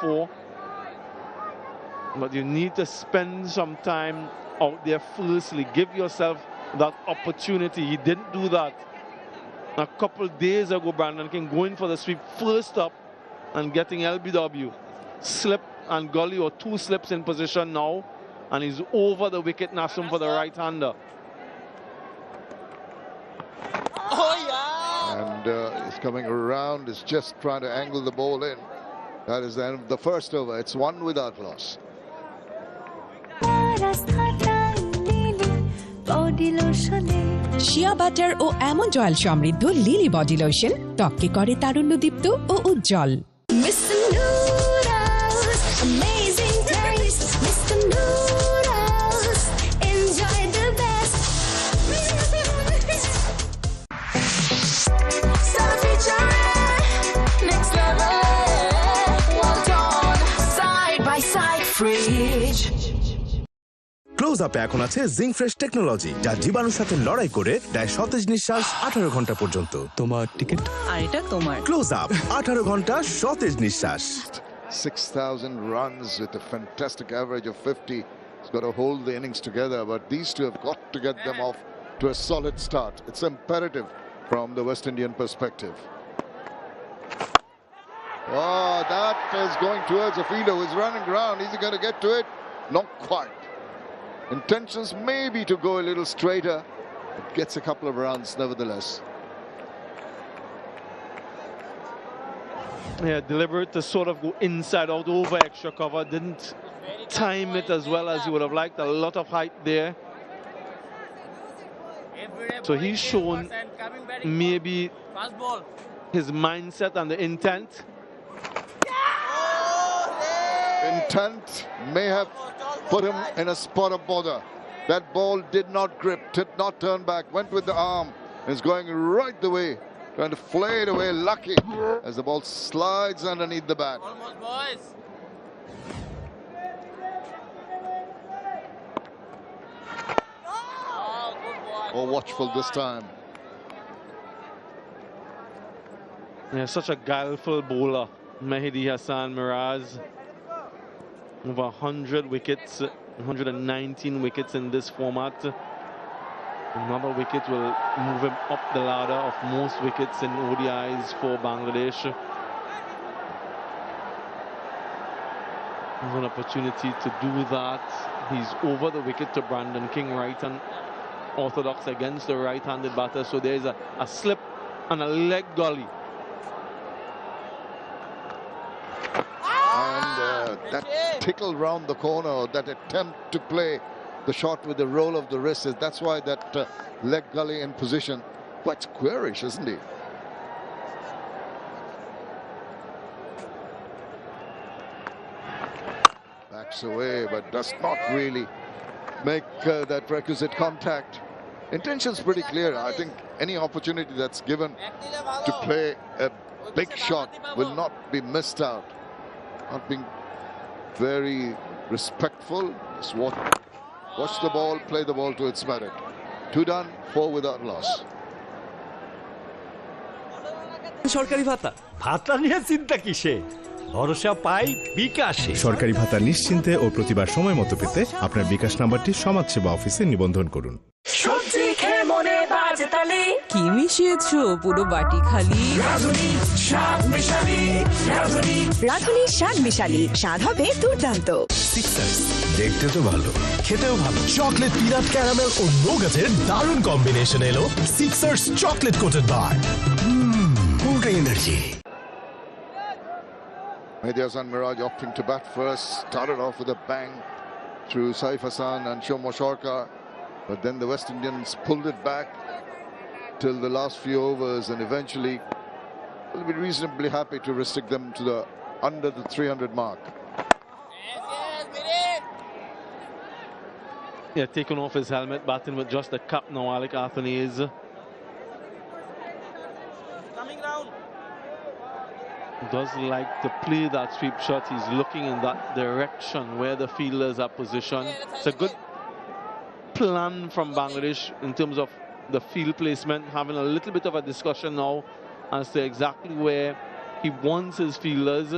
4. But you need to spend some time out there firstly. Give yourself that opportunity. He didn't do that. A couple days ago, Brandon King going for the sweep first up and getting LBW. Slip and gully, or 2 slips in position now. And he's over the wicket, Nassum, for the right-hander. Oh, yeah! And he's coming around. He's just trying to angle the ball in. That is the end of the first over. It's 1 without loss. Shea butter ও almond oil সমৃদ্ধ Lily body lotion ত্বককে করে তারুণ্যদীপ্ত ও উজ্জ্বল। Close আপে এখন আছে zinc fresh technology, যা জীবাণুর সাথে লড়াই করে দেয় সতেজ নিঃশ্বাস 18 ঘন্টা পর্যন্ত। তোমার টিকিট আর এটা তোমার। ক্লোজ আপ 18 ঘন্টা সতেজ নিঃশ্বাস। 6,000 runs with a fantastic average of 50. He's got to hold the innings together, but these two have got to get them off to a solid start. It's imperative from the West Indian perspective. Oh, that is going towards a fielder who's running round. Is he going to get to it? Not quite. Intentions maybe to go a little straighter. It gets a couple of runs nevertheless. Yeah, deliberate to sort of go inside out over extra cover. Didn't time it as well as you would have liked. A lot of height there. So he's shown maybe his mindset and the intent. Intent may have put him in a spot of bother. That ball did not grip, did not turn back, went with the arm, and is going right the way, trying to flay it away, lucky, as the ball slides underneath the bat. Almost, boys. More watchful this time. Yeah, such a guileful bowler, Mehdi Hassan Miraz. Over 100 wickets, 119 wickets in this format. Another wicket will move him up the ladder of most wickets in ODIs for Bangladesh. There's an opportunity to do that. He's over the wicket to Brandon King, right and orthodox against the right-handed batter. So there's a slip and a leg gully. That tickle round the corner, that attempt to play the shot with the roll of the wrist, that's why that leg gully in position. Quite squarish, isn't he? Backs away, but does not really make that requisite contact. Intention's pretty clear. I think any opportunity that's given to play a big shot will not be missed out. Not being very respectful. Just watch the ball, play the ball to its merit. 2 done, 4 without loss. সরকারি ভাতা ভাতা নিয়ে চিন্তা কিসে? ভরসা পাই বিকাশে। সরকারি ভাতা নিশ্চিন্তে ও প্রতিবার সময় মতো পেতে আপনার বিকাশ নাম্বারটি সমাজসেবা অফিসে নিবন্ধন করুন। সবজি খেয়ে মনে বাজে তালে কি মিশিয়েছো পুরো বাটি খালি? রাধুনী শাক মিশালি, স্বাদ হবে দুর্দান্ত। সিক্সার্স দেখতে তো ভালো, খেতেও ভালো। চকলেট পিনাট ক্যারামেল ও নোগাটের দারুণ কম্বিনেশন এলো সিক্সার্স চকলেট কোটেড বার। পুরো energy. Mehdi Hassan Miraj opting to bat first, started off with a bang through Saif Hassan and Shomo Sharka, but then the West Indians pulled it back till the last few overs, and eventually will be reasonably happy to restrict them to the under the 300 mark. Yeah, taking off his helmet, batting with just the cap now, Alec Athanaze. Coming round. Does like to play that sweep shot. He's looking in that direction where the fielders are positioned. It's a good plan from Bangladesh in terms of the field placement, having a little bit of a discussion now as to exactly where he wants his fielders.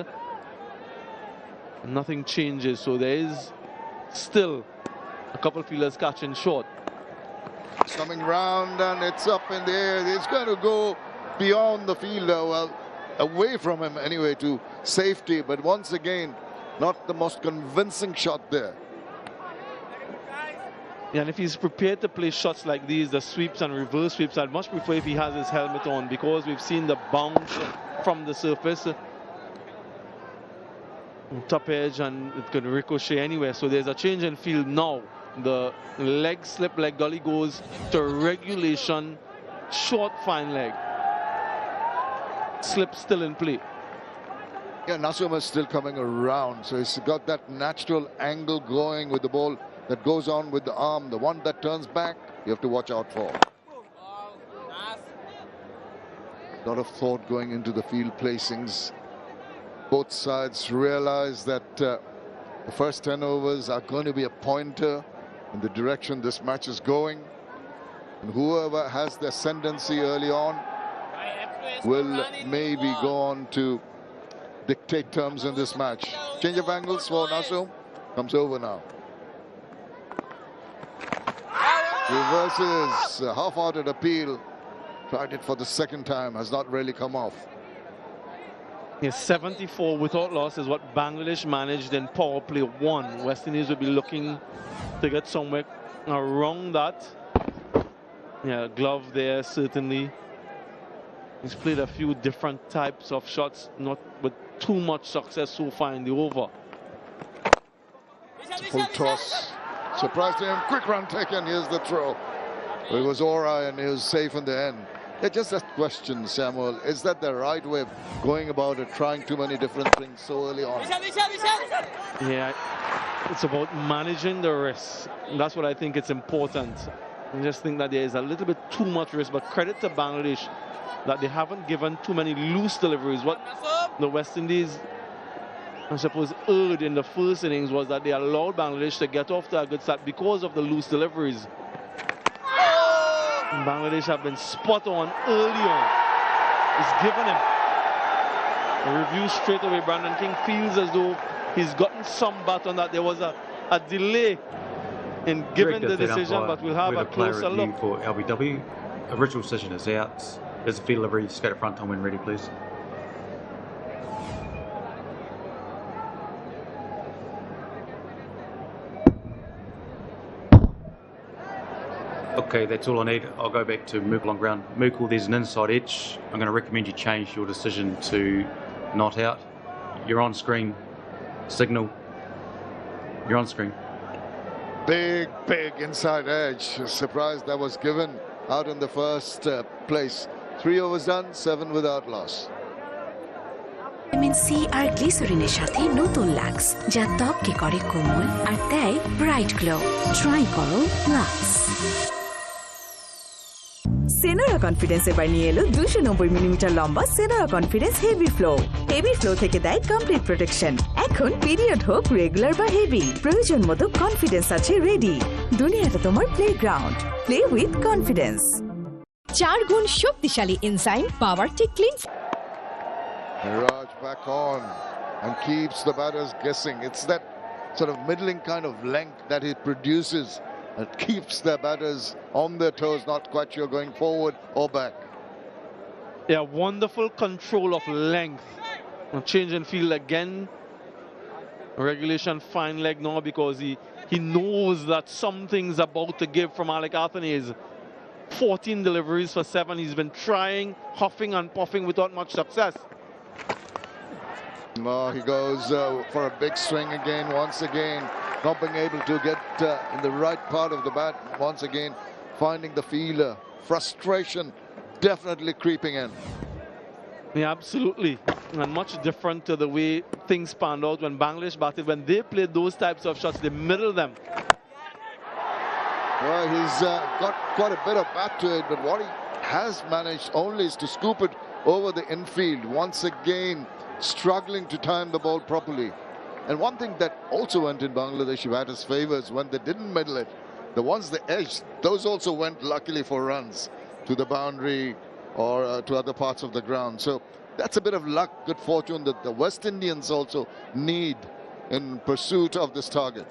Nothing changes, so there is still a couple fielders catching short. It's coming round and it's up in the air. It's going to go beyond the fielder, well, away from him anyway, to safety. But once again, not the most convincing shot there. Yeah, and if he's prepared to play shots like these, the sweeps and reverse sweeps, I'd much prefer if he has his helmet on, because we've seen the bounce from the surface, top edge, and it could ricochet anywhere. So there's a change in field now. The leg slip, leg gully goes to regulation, short fine leg. Slip still in play. Yeah, Nasum is still coming around, so he's got that natural angle going with the ball that goes on with the arm. The one that turns back, you have to watch out for. A lot of thought going into the field placings. Both sides realize that the first 10 overs are going to be a pointer in the direction this match is going. And whoever has the ascendancy early on will maybe go on to dictate terms in this match. Change of angles for Nasum. Comes over now. Reverses, a half-hearted appeal. Tried it for the second time, has not really come off. Yes, 74 without loss is what Bangladesh managed in power play 1. West Indies will be looking to get somewhere around that. Yeah, glove there, certainly. He's played a few different types of shots, not with too much success so far in the over. Full toss. Surprised him. Quick run taken. Here's the throw. It was Ora and he was safe in the end. Yeah, just that question, Samuel. Is that the right way of going about it, trying too many different things so early on? Yeah, it's about managing the risk. That's what I think it's important. I just think that there is a little bit too much risk, but credit to Bangladesh that they haven't given too many loose deliveries. What the West Indies, I suppose, erred in the first innings was that they allowed Bangladesh to get off to a good start because of the loose deliveries. Bangladesh have been spot on early on. It's given him a review straight away. Brandon King feels as though he's gotten some bat on that. There was a delay in giving the decision, but we'll have a closer look. For LBW, original decision is out. There's a field delivery. Straight at front time when ready, please. Okay, that's all I need. I'll go back to Mukul on ground. Mukul, there's an inside edge. I'm going to recommend you change your decision to not out. You're on screen. Signal. You're on screen. Big inside edge. Surprised that was given out in the first place. 3 overs done, 7 without loss. Vitamin C আর গ্লিসারিনের সাথে নতুন Lux যা ত্বককে করে কোমল আর দেয় ব্রাইট গ্লো। ট্রাই করো লাক্স। সেনোরা কনফিডেন্স এবার নিয়ে এলো 290 মিলিমিটার লম্বা Senora confidence heavy flow. Heavy flow থেকে দেয় কমপ্লিট প্রোটেকশন। এখন পিরিয়ড হোক রেগুলার বা হেভি, প্রয়োজন মতো কনফিডেন্স আছে রেডি। দুনিয়াটা তোমার প্লেগ্রাউন্ড। Play with confidence. 4 গুণ শক্তিশালী enzyme power T cleans. Raj back on and keeps the batters guessing. It's that sort of middling kind of length that he produces that keeps the batters on their toes, not quite sure going forward or back. Yeah, wonderful control of length. Change in field again. Regulation fine leg now because he knows that something's about to give from Alec Athanaze. 14 deliveries for 7. He's been trying, huffing and puffing without much success. Oh, he goes for a big swing again, once again, not being able to get in the right part of the bat, once again finding the fielder. Frustration definitely creeping in. Yeah, absolutely. And much different to the way things panned out when Bangladesh batted. When they played those types of shots, they middle them. Well, he's got quite a bit of bat to it, but what he has managed only is to scoop it over the infield. Once again, struggling to time the ball properly. And one thing that also went in Bangladeshi batters' favours when they didn't middle it, the ones they edged, those also went luckily for runs to the boundary or to other parts of the ground. So that's a bit of luck, good fortune that the West Indians also need in pursuit of this target.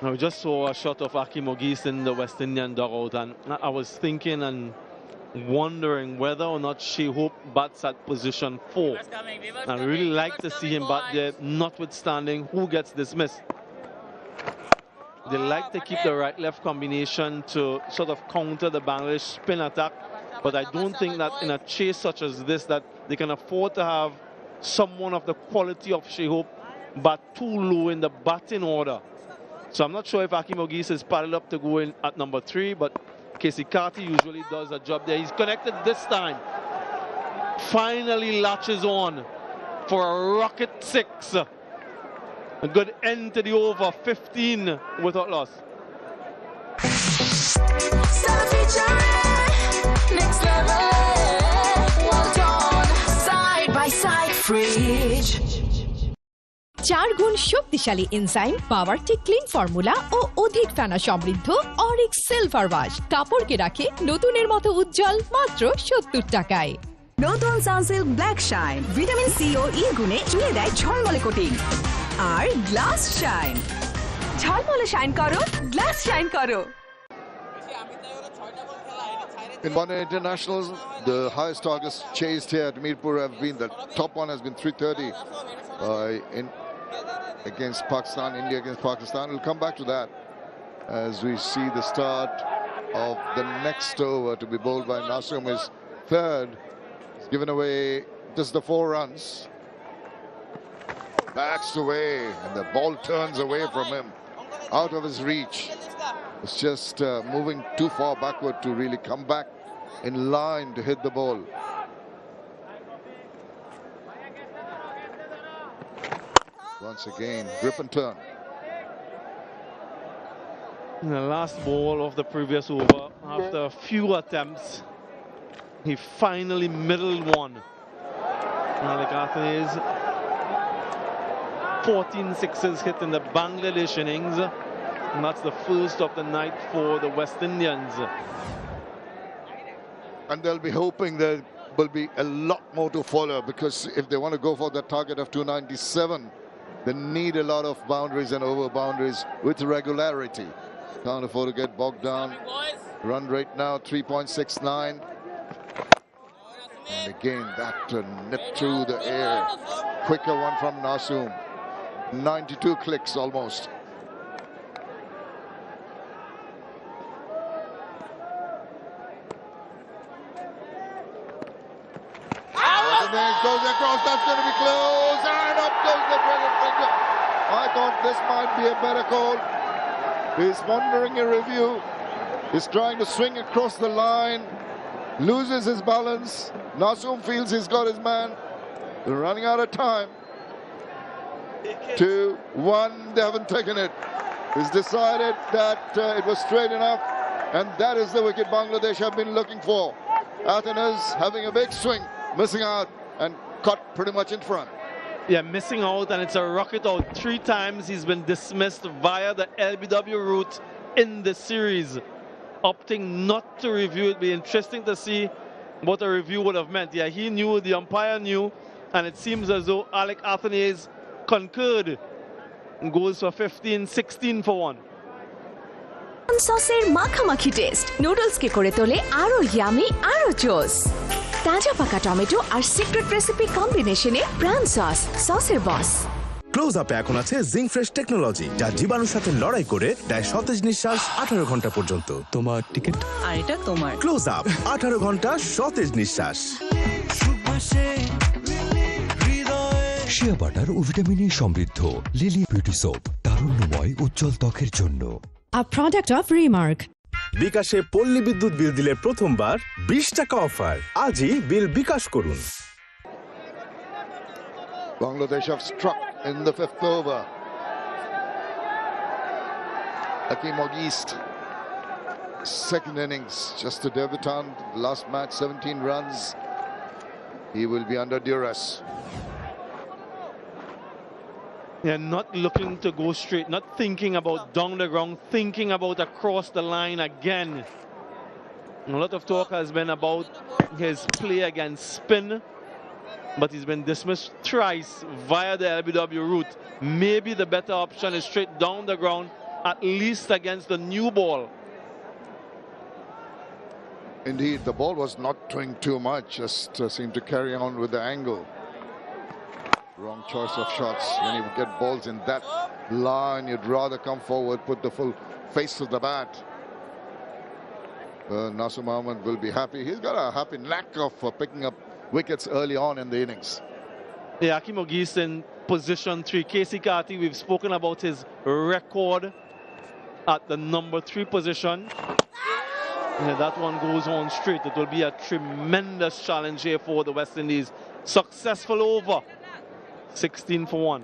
Now, we just saw a shot of Akeem Ogis in the West Indian dugout, and I was thinking and wondering whether or not Shai Hope bats at position 4. I'd really like to see him bat there, notwithstanding who gets dismissed. They like to keep the right-left combination to sort of counter the Bangladesh spin attack, but I don't think that in a chase such as this that they can afford to have someone of the quality of Shai Hope bat too low in the batting order. So I'm not sure if Akeem Ogis is paddled up to go in at number 3, but Casey Carty usually does a job there. He's connected this time. Finally latches on for a rocket 6. A good end to the over, 15 without loss. Next level. Well done. Side by side fridge. 4 গুণ শক্তিশালী enzyme পাওয়ারটি clean formula ও অধিক ফেনা সমৃদ্ধ Orix silver wash কাপড়কে রাখে নতুনের মতো উজ্জ্বল মাত্র 70 টাকায়। নতুন Sunsilk black shine vitamin C ও ই গুণে চুলে দেয় ঝলমলে কোটিং। আর গ্লাস শাইন, ঝলমলে শাইন করো, গ্লাস শাইন করো। In one-day internationals, the highest targets chased here at Mirpur have been, the top one has been 330 against Pakistan, India against Pakistan. We'll come back to that as we see the start of the next over to be bowled by Naseem is third. He's given away just the 4 runs. Backs away and the ball turns away from him, out of his reach. It's just moving too far backward to really come back in line to hit the ball. Once again, grip and turn. The last ball of the previous over, after a few attempts, he finally middled one. Malik Athanaze, 14 sixes hit in the Bangladesh innings, and that's the first of the night for the West Indians. And they'll be hoping there will be a lot more to follow, because if they want to go for that target of 297, they need a lot of boundaries and over boundaries with regularity. Can't afford to get bogged down. Run rate now 3.69. And again that nip through the air. Quicker one from Naseem. 92 clicks almost. Goes across, that's going to be close, and up goes the dragon finger. I thought this might be a better call. He's wandering a review. He's trying to swing across the line, loses his balance. Naseem feels he's got his man. They're running out of time. 2-1, they haven't taken it. He's decided that it was straight enough, and that is the wicket Bangladesh have been looking for. Athanaze having a big swing, missing out, and caught pretty much in front. Yeah, missing out, and it's a rocket out. 3 times he's been dismissed via the LBW route in the series. Opting not to review it. Be interesting to see what a review would have meant. Yeah, he knew, the umpire knew, and it seems as though Alec Athanaze concurred and goes for 15, 16 for 1. সসের মাখামাখি test নুডলসকে করে তোলে আরো yummy আরো জোস। তাজা পাকা tomato আর secret recipe কম্বিনেশনে প্রাণ সসের বস। ক্লোজ আপে এখন আছে জিঙ্ক ফ্রেশ টেকনোলজি, যা জীবাণুর সাথে লড়াই করে দেয় সতেজ নিঃশ্বাস 18 ঘন্টা পর্যন্ত। তোমার টিকিট আর এটা তোমার। ক্লোজ আপ 18 ঘন্টা সতেজ নিঃশ্বাস। শিয়া বাটার ও ভিটামিনে সমৃদ্ধ লিলি বিউটি সোপ, তারুণ্যময় উজ্জ্বল ত্বকের জন্য। A product of Remark. বিকাশে পল্লী বিদ্যুৎ বিল দিলে প্রথমবার 20 টাকা অফার। আজই বিল বিকাশ করুন। Bangladesh have struck in the 5th over. Akeem Ogis, second innings, just a debutant. Last match, 17 runs. He will be under duress. Yeah, not looking to go straight, not thinking about down the ground, thinking about across the line again. A lot of talk has been about his play against spin, but he's been dismissed thrice via the LBW route. Maybe the better option is straight down the ground, at least against the new ball. Indeed, the ball was not doing too much, just seemed to carry on with the angle. Wrong choice of shots. When you get balls in that line, you'd rather come forward, put the full face of the bat. Nasir Mohammed will be happy. He's got a happy knack of picking up wickets early on in the innings. Yeah, Akeem Ogis in position 3. Casey Carty, we've spoken about his record at the number 3 position. Yeah, that one goes on straight. It will be a tremendous challenge here for the West Indies. Successful over. 16 for 1.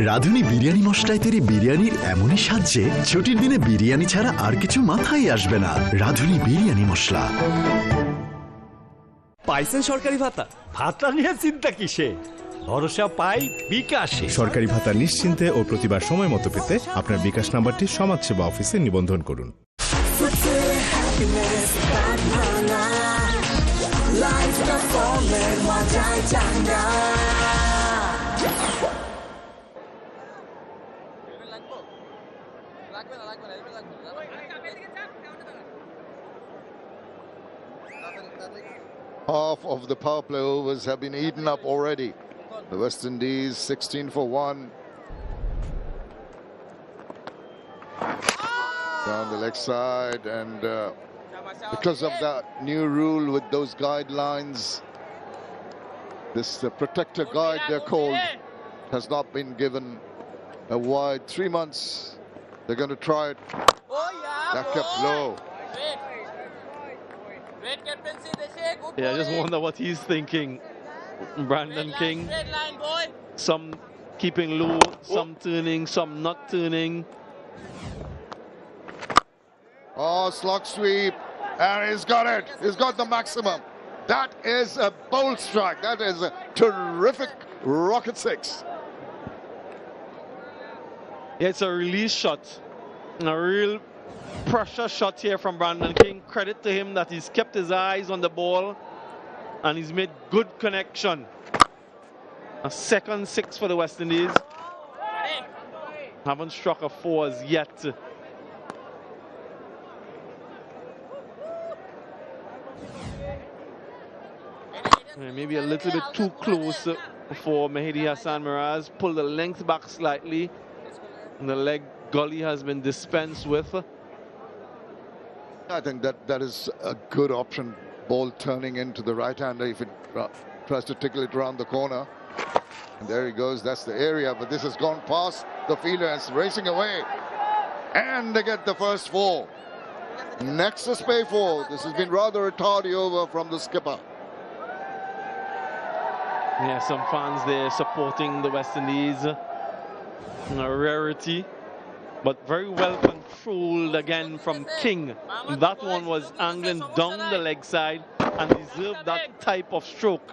রাঁধুনি বিরিয়ানি মশলায় তৈরি বিরিয়ানির এমনই স্বাদ যে ছুটির দিনে বিরিয়ানি ছাড়া আর কিছু মাথায় আসবে না। রাঁধুনি বিরিয়ানি মশলা। পাইছেন সরকারি ভাতা? ভাতা নিয়ে চিন্তা কিসে? ভরসা পাই বিকাশে। সরকারি ভাতা নিশ্চিন্তে ও প্রতিবার সময় মতো পেতে আপনার বিকাশ নাম্বারটি সমাজসেবা অফিসে নিবন্ধন করুন। Half of the power play overs have been eaten up already. The West Indies 16 for 1. Down the leg side, and because of that new rule with those guidelines, this protector guide they're called has not been given a wide 3 months. They're going to try it. That kept low. Yeah, I just wonder what he's thinking. Brandon King. Some keeping low, some turning, some not turning. Oh, slog sweep. And he's got it. He's got the maximum. That is a bold strike. That is a terrific rocket 6. Yeah, it's a release shot. A real pressure shot here from Brandon King. Credit to him that he's kept his eyes on the ball and he's made good connection. A second 6 for the West Indies. Haven't struck a 4 as yet. Maybe a little bit too close for Mehidy Hasan Miraz. Pull the length back slightly. And the leg gully has been dispensed with. I think that is a good option. Ball turning into the right-hander if it tries to tickle it around the corner. And there he goes. That's the area. But this has gone past the fielder and it's racing away. And they get the first 4. Next is pay 4. This has been rather a tardy over from the skipper. Yeah, some fans there supporting the West Indies. A rarity, but very well controlled again from King. That one was angling down the leg side and deserved that type of stroke.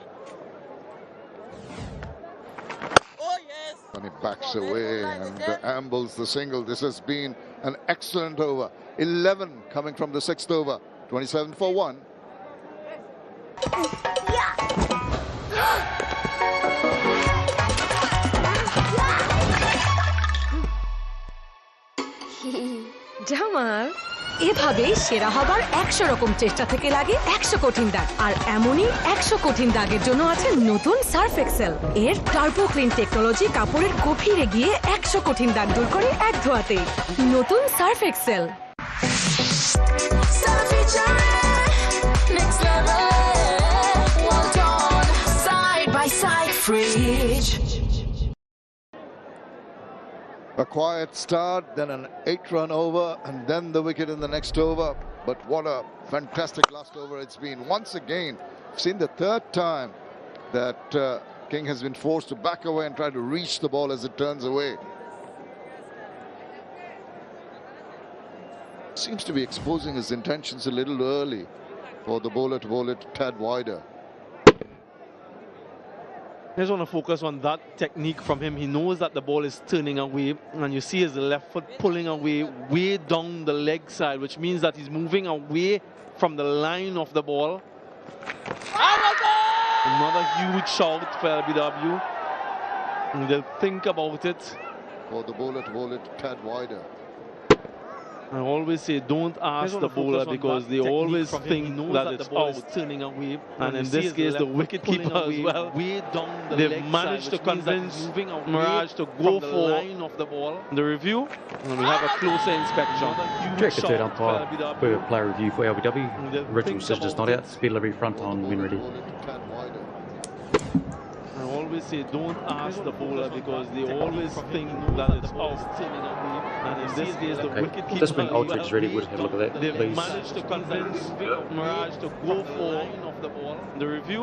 And he backs away and ambles the single. This has been an excellent over. 11 coming from the 6th over. 27 for 1. Jamal এভাবে সেরা হবার 100 রকম চেষ্টা থেকে লাগে 100 কঠিন দাগ আর এমনই 100 কঠিন দাগের জন্য আছে নতুন সার্ফ এক্সেল এর টার্বো ক্লিন টেকনোলজি কাপড়ের গভীরে গিয়ে 100 কঠিন দাগ দূর করে এক ধোয়াতে নতুন Surf Excel next level Walton side by side fridge A quiet start, then an 8-run over, and then the wicket in the next over. But what a fantastic last over it's been. Once again, I've seen the 3rd time that King has been forced to back away and try to reach the ball as it turns away. Seems to be exposing his intentions a little early for the bowler to bowl it a tad wider. just want to focus on that technique from him. He knows that the ball is turning away, and you see his left foot pulling away way down the leg side, which means that he's moving away from the line of the ball. Another huge shout for LBW. And they'll think about it. For the bowler to bowl it a tad wider. I always say don't ask the bowler because they always think that it's out. turning away. And in this case, the wicketkeeper as well. They've managed to convince Mirage to go for the review. And we have a closer inspection. Direct third umpire for player review for LBW. Original decision is not out. Speed delivery front on when ready. I always say don't ask the bowler because they always think that it's out. And in this case, the wicketkeeper. Just when Aldridge is ready, we'll have a look at that, They've please. managed to convince Mirage to go for the review.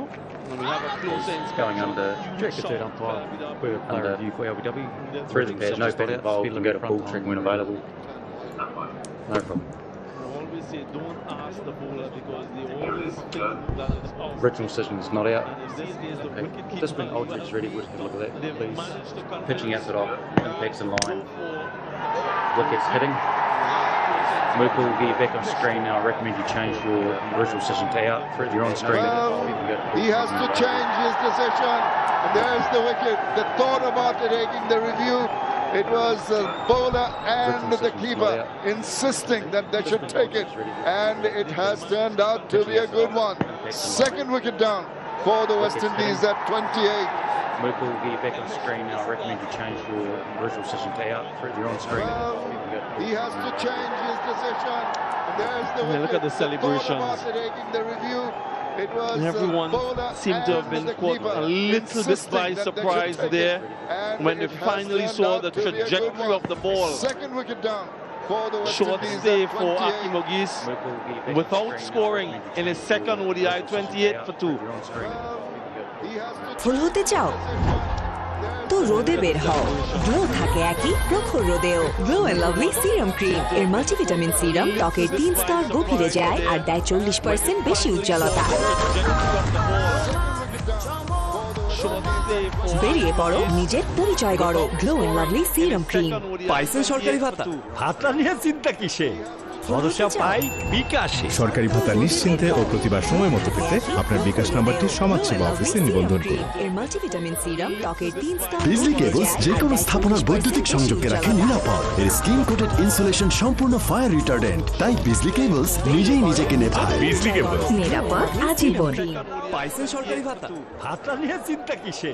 And we have a closer inspection. Going under direct third umpire for player review for LBW. Through the pad, no pad involved. Speed limit full track when available. No problem. Say don't ask the bowler because they always think that it's out. Original decision is not out. And in this case, the wicketkeeper. Just when Aldridge is ready, we'll have a look at that, They've please. managed to convince Pitching out it off, impacts in line. go for Wickets hitting. Mukul will get you back on screen now. I recommend you change your original decision to out. You're on screen. He has to change his decision. And there's the wicket. The thought about taking the review. It was the bowler and the keeper insisting that they should take it. And it has turned out to be a good one. Second wicket down for the West Indies at 28. Mukul will get you back on screen now. I recommend you change your original decision to out. You're on screen. He has to change his decision. And there's the wicket. Look at the celebrations. Thought about taking the review. It was everyone seemed to have been caught a little bit by surprise there when they finally saw the trajectory of the ball. Second wicket down for the West Short Indies stay at for 28. Aki Mogis without scoring in his second ODI, 28 for 2. ফুল হতে চাও তো রোদে বের হও glow থাকে একই প্রখর রোদেও Glow and Lovely serum cream এর মাল্টিভিটামিন সিরাম ত্বকের 3 স্তর গভীরে যায় আর দেয় 40% বেশি উজ্জ্বলতা বেরিয়ে পড়ো নিজের পরিচয় গড়ো Glow and Lovely serum cream পাইছেন সরকারি ভাতা ভাতা নিয়ে চিন্তা কিসে ভরসা পাই বিকাশে সরকারি ভাতা নিশ্চিন্তে ও প্রতিবার সময় মতো পেতে আপনার বিকাশ নাম্বারটি সমাজসেবা অফিসে নিবন্ধন করুন। এর মাল্টিভিটামিন সিরাম ত্বকের 3 স্তর বিজলি কেবলস যে কোনো স্থাপনার বৈদ্যুতিক সংযোগকে রাখে নিরাপদ। এর স্কিন কোটেড ইনসুলেশন সম্পূর্ণ ফায়ার রিটার্ডেন্ট, তাই বিজলি কেবলস নিজেই নিজেকে নেভায়। বিজলি কেবল নিরাপদ আজীবন। পাইছেন সরকারি ভাতা ভাতা নিয়ে চিন্তা কিসে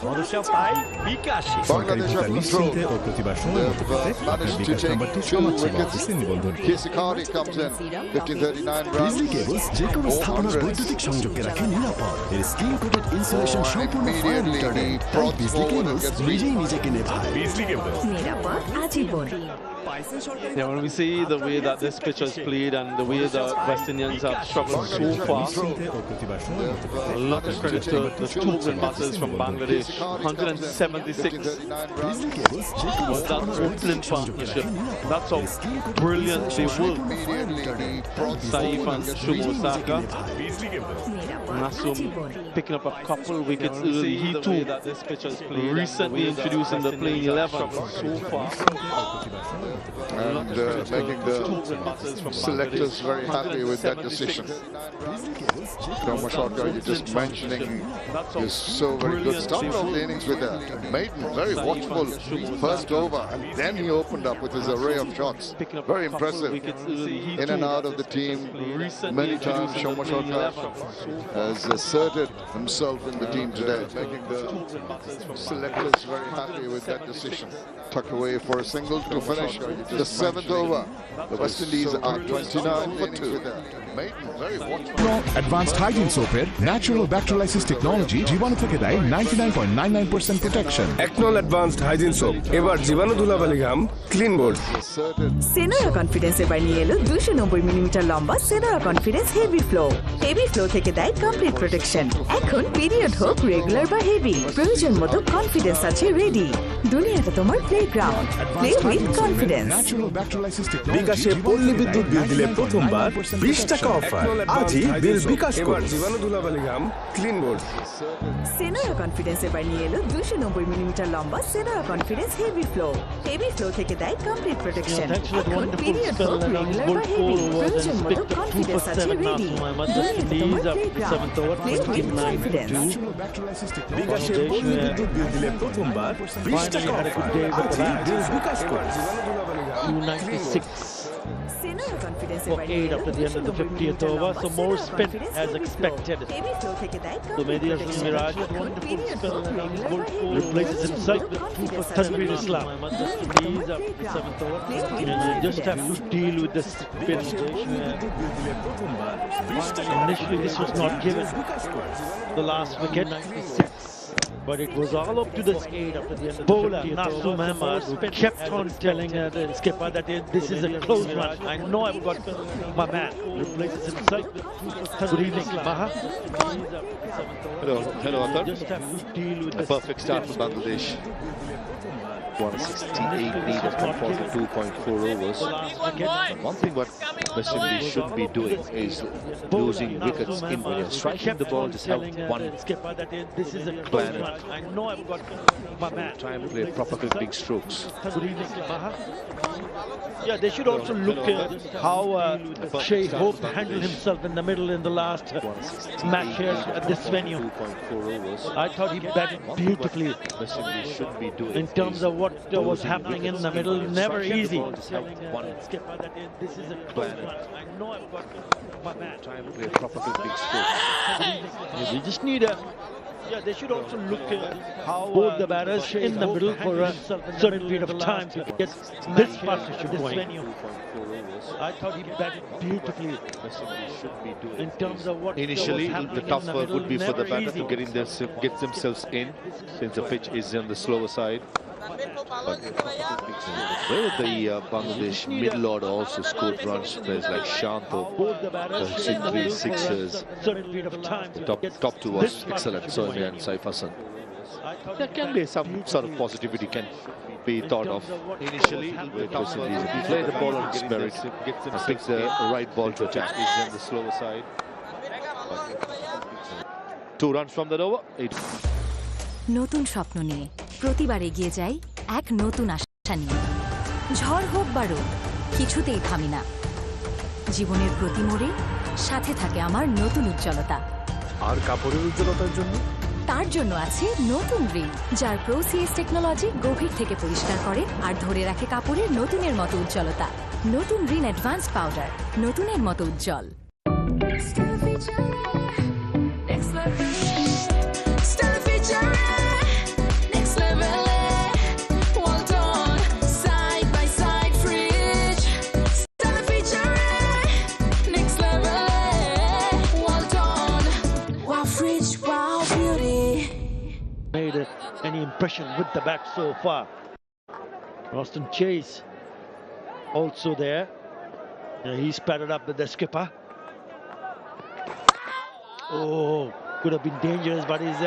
ভরসা পাই বিকাশে সরকারি ভাতা নিশ্চিন্তে ও প্রতিবার সময় মতো পেতে আপনার বিকাশ নাম্বারটি সমাজসেবা অফিসে নিবন্ধন করুন। Kisikari comes in, 1539 runs. Bijli cables যে কোনো স্থাপনার বৈদ্যুতিক সংযোগকে রাখে নিরাপদ। এর স্কিন কোটেড ইনসুলেশন সম্পূর্ণ ফায়ার রিটার্ডেন্ট, তাই বিজলি কেবলস নিজেই নিজেকে নেভায়। বিজলি কেবল নিরাপদ আজীবন। Yeah, when we see the way that this pitch has played and the way the West Indians have struggled so far, নিশ্চিন্তে ও প্রতিবার সময় মতো পেতে a lot of credit to the two opening batters from Bangladesh. 176 Bijli cables যে কোনো was that স্থাপনার opening বৈদ্যুতিক সংযোগকে partnership. রাখে নিরাপদ। That's how brilliant they were. Saif and Shubho Saka. Nasum picking up a couple wickets early. He too recently introduced in the playing 11 so far. And making the selectors very happy with that decision. Rama Shortka, you're just mentioning, is so very good. Started off the innings with a maiden, very watchful first over, and then he opened up with his array of shots. Very impressive. In and out of the team, many times Rama Shortka has asserted himself in the team today, making the selectors very happy with that decision. Tuck away for a single to finish the 7th over. The West Indies are 29 for 2. Maiden, very watchful. Advanced hygiene সোপের natural bacteriolysis technology জীবাণু থেকে দেয় 99.99% protection. একনল advanced hygiene soap এবার জীবাণু ধুলাবালি ঘাম clean board. Senora confidence এবার নিয়ে এলো 290 মিলিমিটার লম্বা Senora confidence heavy flow. Heavy flow থেকে দেয় কমপ্লিট প্রোটেকশন। এখন পিরিয়ড হোক রেগুলার বা হেভি, প্রয়োজন মতো কনফিডেন্স আছে রেডি। দুনিয়াটা তোমার Playground. Play with confidence. Natural electrolysis technology বিকাশে পল্লী বিদ্যুৎ বিল দিলে প্রথমবার 20 টাকা অফার। আজই বিল বিকাশ করুন। জীবাণু ধুলাবালি ঘাম ক্লিন বোর্ড। সেনোরা কনফিডেন্স এবার নিয়ে এলো 290 মিলিমিটার লম্বা Senora confidence heavy flow. Heavy flow থেকে দেয় কমপ্লিট প্রোটেকশন। এখন পিরিয়ড হোক রেগুলার বা হেভি, প্রয়োজন মতো কনফিডেন্স আছে রেডি। Play with confidence. বিকাশে পল্লী বিদ্যুৎ বিল দিলে প্রথমবার 20 টাকা অফার। আজই বিল বিকাশ করুন। 296 for 8 after the end of the 50th over, so more spin as expected. So Media's Mirage replaces himself with Tanveer Islam. He's up the 7th over, and you just have to deal with the spin. Initially this was not given the last wicket, but it was all up to the bowler Nasum Ahmed, who kept on telling the skipper that this is a close run. I know I've got my man. Replaces himself with good evening, Maha. Hello, Atar. Just have to deal with A perfect start for Bangladesh. 168 lead has come for 2.4 overs. One thing what West Indies should be doing is losing wickets in when you're striking the ball. Just have one plan. I know I've got my man. Try and play proper big strokes. Good evening, Maha. Yeah, they should also look at how Sheikh Hope handled himself in the middle in the last match here at this venue. 2.4 overs. I thought he batted beautifully West Indies should be doing in terms of what was happening in the middle. Never easy. Just have one This is a plan. I know I've got my man. Try and play proper big strokes. We just need a. Yeah, they should also look at how both the batters in the middle for a certain period of time to get this partnership going. I thought he batted beautifully in terms of what Initially, was happening the tough in the work middle. would be for the Never batter easy. to get themselves in, since the pitch is on the slower side. But where the Bangladesh middle order also scored runs. Players like Shanto, Both the batters in the 3 middle for a sixers. certain period of time to The get top two this was excellent, partnership Sonia going. and Saif Hassan. I thought There he can batted be some sort of positivity can be thought of. Initially, the tough work would be play the ball on spirit, and pick the right ball to attack. Is on the slower side. 2 runs from that over. নতুন স্বপ্ন নিয়ে প্রতিবার এগিয়ে যাই এক নতুন আশা নিয়ে। ঝড় হোক বা রোদ, কিছুতেই থামি না। জীবনের প্রতি মোড়ে সাথে থাকে আমার নতুন উজ্জ্বলতা। আর কাপড়ের উজ্জ্বলতার জন্য তার জন্য আছে নতুন রিন, যার প্রোসিএস টেকনোলজি গভীর থেকে পরিষ্কার করে আর ধরে রাখে কাপড়ের নতুনের মতো উজ্জ্বলতা। নতুন রিন অ্যাডভান্সড পাউডার, নতুনের মতো উজ্জ্বল। made any impression with the bat so far. Roston Chase also there. He's padded up with the skipper. Oh, could have been dangerous, but he's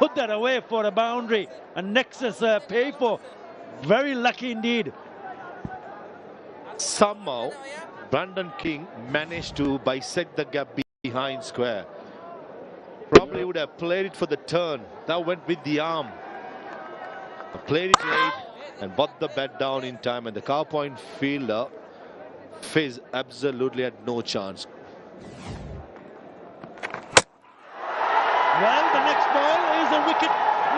put that away for a boundary. And Nexus pay for. Very lucky indeed. Somehow, Brandon King managed to bisect the gap behind square. Probably would have played it for the turn. That went with the arm. Played it late and brought the bat down in time. And the cow point fielder, Fizz, absolutely had no chance. Well, the next ball is a wicket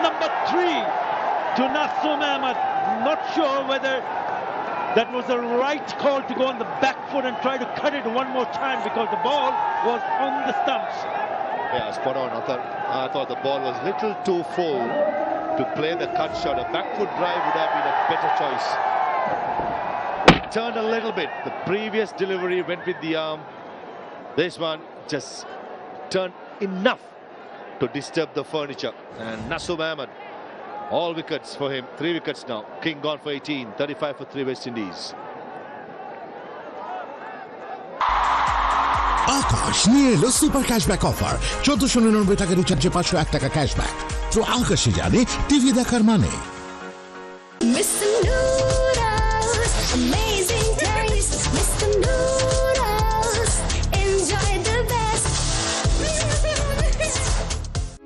number 3 to Nasum Ahmed. Not sure whether that was the right call to go on the back foot and try to cut it one more time, because the ball was on the stumps. Yeah, spot on. I thought the ball was little too full to play the cut shot. A back foot drive would have been a better choice. It turned a little bit. The previous delivery went with the arm. This one just turned enough to disturb the furniture. And Nasum Ahmed, all wickets for him. 3 wickets now. King gone for 18. 35 for 3 West Indies. আকাশ নিয়ে এলো super cashback offer. 1499 টাকা রিচার্জে 501 টাকা cashback. তো আকাশই জানে TV দেখার মানে। Missing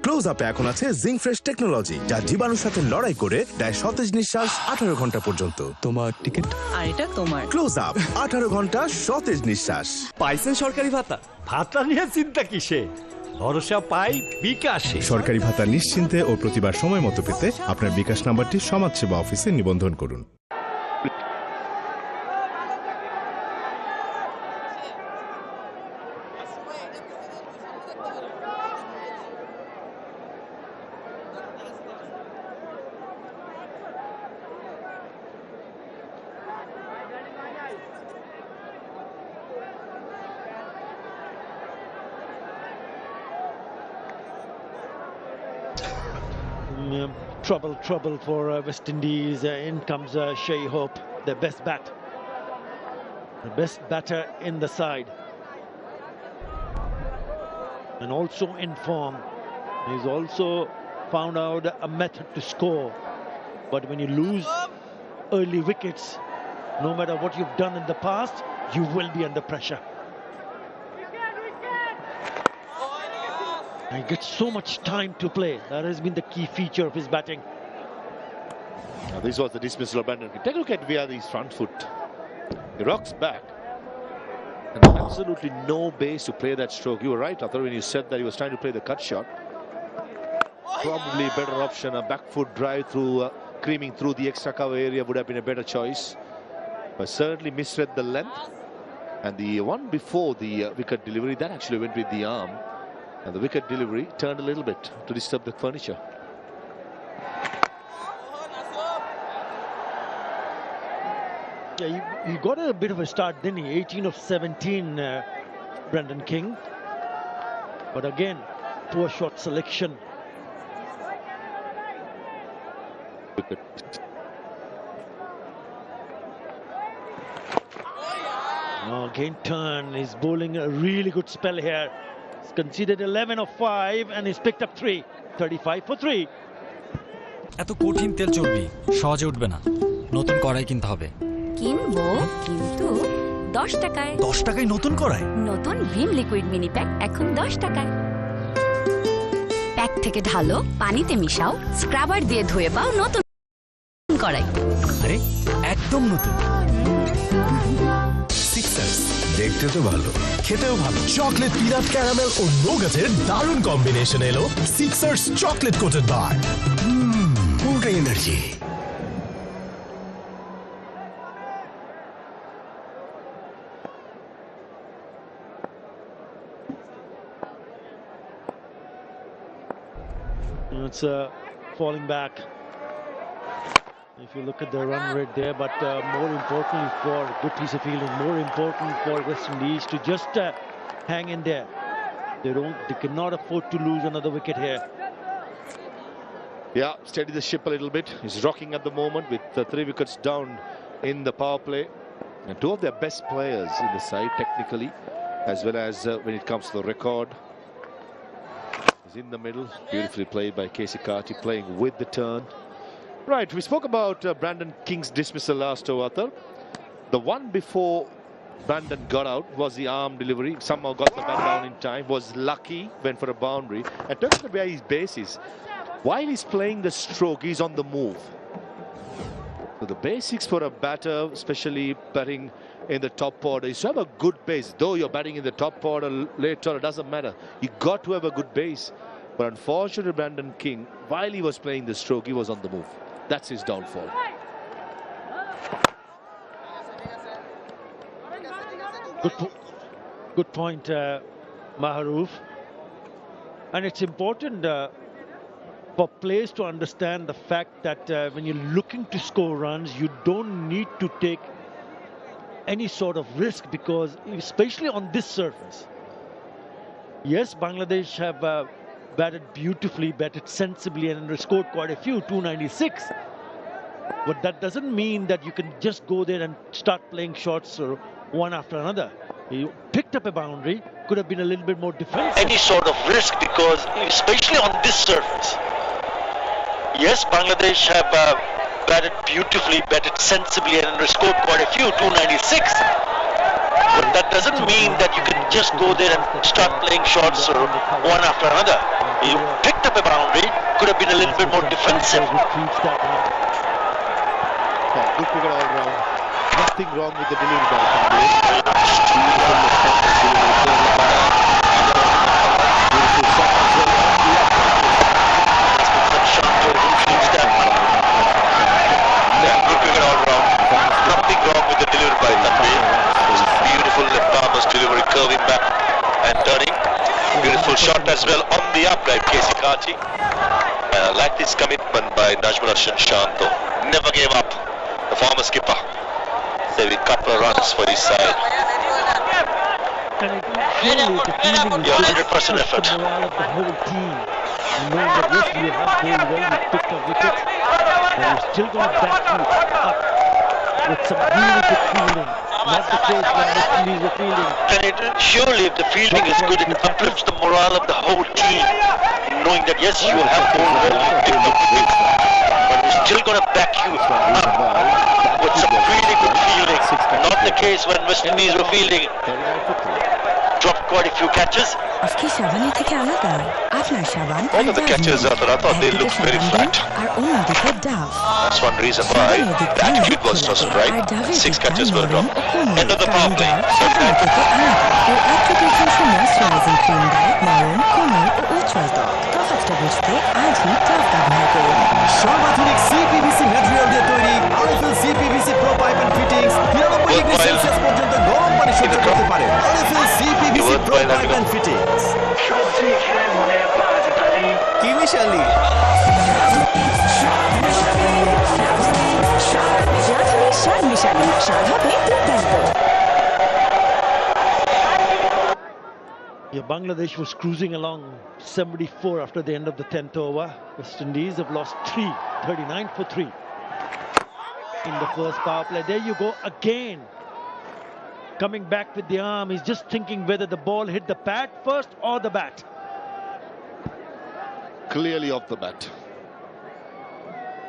close আপে এখন আছে জিঙ্ক ফ্রেশ টেকনোলজি, যা জীবাণুর সাথে লড়াই করে দেয় সতেজ নিঃশ্বাস 18 ঘন্টা পর্যন্ত। তোমার টিকিট আর এটা তোমার। ক্লোজ আপ 18 ঘন্টা সতেজ নিঃশ্বাস। পাইছেন সরকারি ভাতা? ভাতা নিয়ে চিন্তা কিসে, ভরসা পাই বিকাশে। সরকারি ভাতা নিশ্চিন্তে ও প্রতিবার সময় মতো পেতে আপনার বিকাশ নাম্বারটি সমাজসেবা অফিসে নিবন্ধন করুন। Trouble for West Indies. In comes Shea Hope, their best batter in the side, and also in form. He's also found out a method to score. But when you lose early wickets, no matter what you've done in the past, you will be under pressure. He gets so much time to play. That has been the key feature of his batting. Now this was the dismissal of Brandon. Take a look at Viadi's front foot. He rocks back. And absolutely no base to play that stroke. You were right, Arthur, when you said that he was trying to play the cut shot. Probably a better option. A back foot drive through, creaming through the extra cover area would have been a better choice. But certainly misread the length. And the one before the wicket delivery, that actually went with the arm. And the wicket delivery turned a little bit to disturb the furniture. Yeah, he got a bit of a start, didn't he? 18 of 17, Brandon King. But again, poor shot selection. Again turn. He's bowling a really good spell here. He's conceded 11 of 5 and he's picked up 3. 35 for 3. এত কঠিন তেল চর্বি সহজে উঠবে না, নতুন কড়াই কিনতে হবে। কিনবো, কিন্তু 10 টাকায়। 10 টাকায় নতুন কড়াই? নতুন ভিম লিকুইড মিনি প্যাক এখন 10 টাকায়। প্যাক থেকে ঢালো, পানিতে মিশাও, স্ক্রাবার দিয়ে ধুয়ে পাও নতুন কড়াই। আরে একদম নতুন। সিক্সার্স, দেখতে তো ভালো, খেতেও ভালো। চকলেট পিনাট ক্যারামেল ও নোগাটের দারুণ কম্বিনেশন এলো সিক্সার্স চকলেট কোটেড বার। পুরোটাই energy. It's falling back. If you look at the run rate there, but more importantly for good piece of fielding, more important for West Indies to just hang in there. They cannot afford to lose another wicket here. Yeah, steady the ship a little bit. He's rocking at the moment with 3 wickets down in the power play. And 2 of their best players in the side technically, as well as when it comes to the record. He's in the middle, beautifully played by Casey Carty, playing with the turn. Right, we spoke about Brandon King's dismissal last over. The one before Brandon got out was the arm delivery. Somehow got the bat down in time, was lucky, went for a boundary. And talking about his bases, while he's playing the stroke, he's on the move. So the basics for a batter, especially batting in the top order, is to have a good base. Though you're batting in the top order, late order, doesn't matter. You got to have a good base. But unfortunately, Brandon King, while he was playing the stroke, he was on the move. That's his downfall. Good point, Maharouf. And it's important for players to understand the fact that when you're looking to score runs, you don't need to take any sort of risk, because especially on this surface. Yes, Bangladesh have batted beautifully, batted sensibly, and scored quite a few, 296. But that doesn't mean that you can just go there and start playing shots one after another. He picked up a boundary, could have been a little bit more defensive. Any sort of risk, because especially on this surface. Yes, Bangladesh have batted beautifully, batted sensibly, and scored quite a few, 296. But that doesn't mean that you can just go there and start playing shots or one after another. You picked up a boundary, could have been a little bit more defensive. Good figure all round. Nothing wrong with the delivery ball. Nothing wrong with the delivery by Tanvir. Beautiful left armers delivery, curving back and turning. Beautiful shot as well on the upright, K.C. Kachi. Like this commitment by Najmul Harshan Shanto. Never gave up. The former skipper saving a couple of runs for his side. Your 100% effort. The morale of the whole team. Knowing that yes, you have played well, you picked a wicket, and you're still going to back you up with some really good fielding. Not the case when West Indies are fielding. And surely if the fielding is good, it uplifts the morale of the whole team. Knowing that yes, you have bowled well, you picked up wickets, but we're still going to back you up with some really good fielding. Not the case when West Indies were fielding. Dropped quite a few catches. All of the catches, I thought they looked very flat. That's one reason why the attitude was not right. 6 catches were dropped. End of the power play. সর্বাধুনিক CPVC material দিয়ে তৈরি RFL CPVC Pro Pipe and Fittings 93 degree Celsius পর্যন্ত গরম পানি সহ্য করতে পারে RFL CPVC Pro Pipe and Fittings কি মিশালি Yeah, Bangladesh was cruising along 74 after the end of the 10th over. West Indies have lost 39 for 3 in the first power play. There you go again. Coming back with the arm. He's just thinking whether the ball hit the pad first or the bat. Clearly off the bat.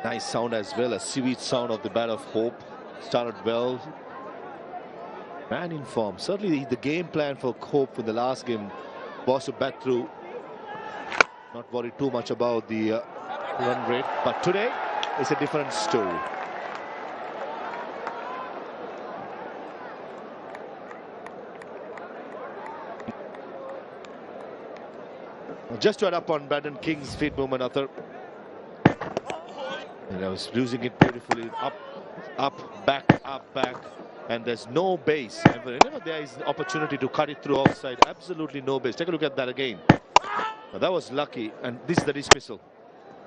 Nice sound as well, a sweet sound of the bat of Hope. Started well. Man in form. Certainly the game plan for Hope in the last game was to bat through. Not worry too much about the run rate. But today is a different story. Just to add up on Brandon King's feet movement, Athar. And I was losing it beautifully. Up, back. And there's no base. And whenever there is an opportunity to cut it through offside, absolutely no base. Take a look at that again. Now that was lucky. And this is the dismissal.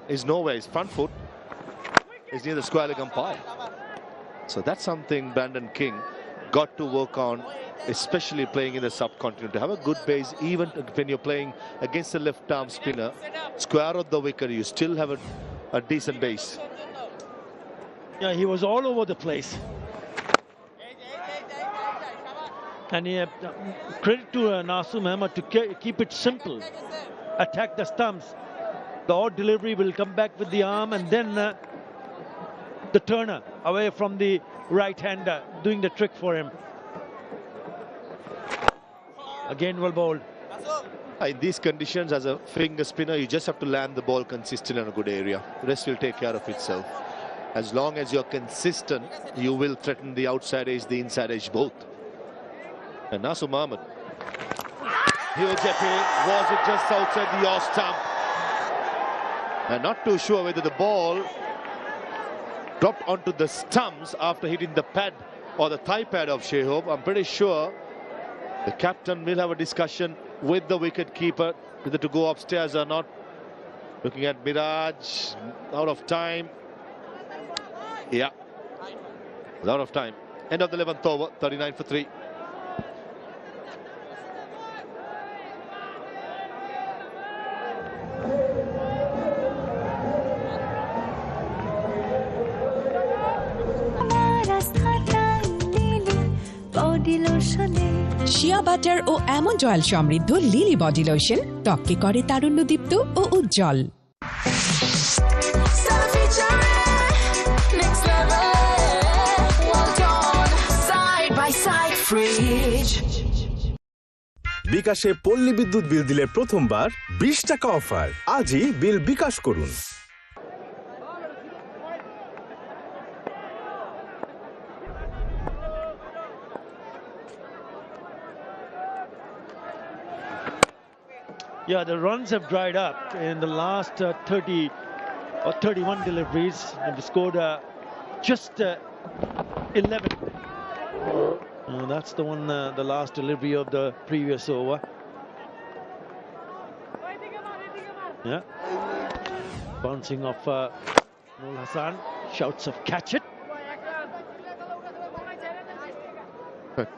Is nowhere. His front foot is near the square leg umpire. So that's something Brandon King got to work on, especially playing in the subcontinent. To have a good base, even when you're playing against a left-arm spinner, square of the wicket, you still have a decent base. Yeah, he was all over the place. And credit to Nasim Ahmed to keep it simple. Attack the stumps. The odd delivery will come back with the arm, and then the turner away from the right-hander doing the trick for him. Again well bowled. In these conditions, as a finger spinner, you just have to land the ball consistent in a good area. The rest will take care of itself. As long as you're consistent, you will threaten the outside edge, the inside edge both. And Nasim Ahmed. Huge appeal. Was it just outside the off stump? And not too sure whether the ball dropped onto the stumps after hitting the pad or the thigh pad of Shehab. I'm pretty sure the captain will have a discussion with the wicket keeper whether to go upstairs or not. Looking at Miraj, out of time. Yeah, out of time. End of the 11th over, 39 for 3. Shea butter ও almond oil সমৃদ্ধ Lily body lotion ত্বককে করে তারুণ্যদীপ্ত ও উজ্জ্বল। Fridge. বিকাশে পল্লী বিদ্যুৎ বিল দিলে প্রথমবার 20 টাকা অফার। আজই বিল বিকাশ করুন। Yeah, the runs have dried up in the last 30 or 31 deliveries. And we scored just 11. That's the one, the last delivery of the previous over. Yeah. Bouncing off Noor Hassan. Shouts of catch it.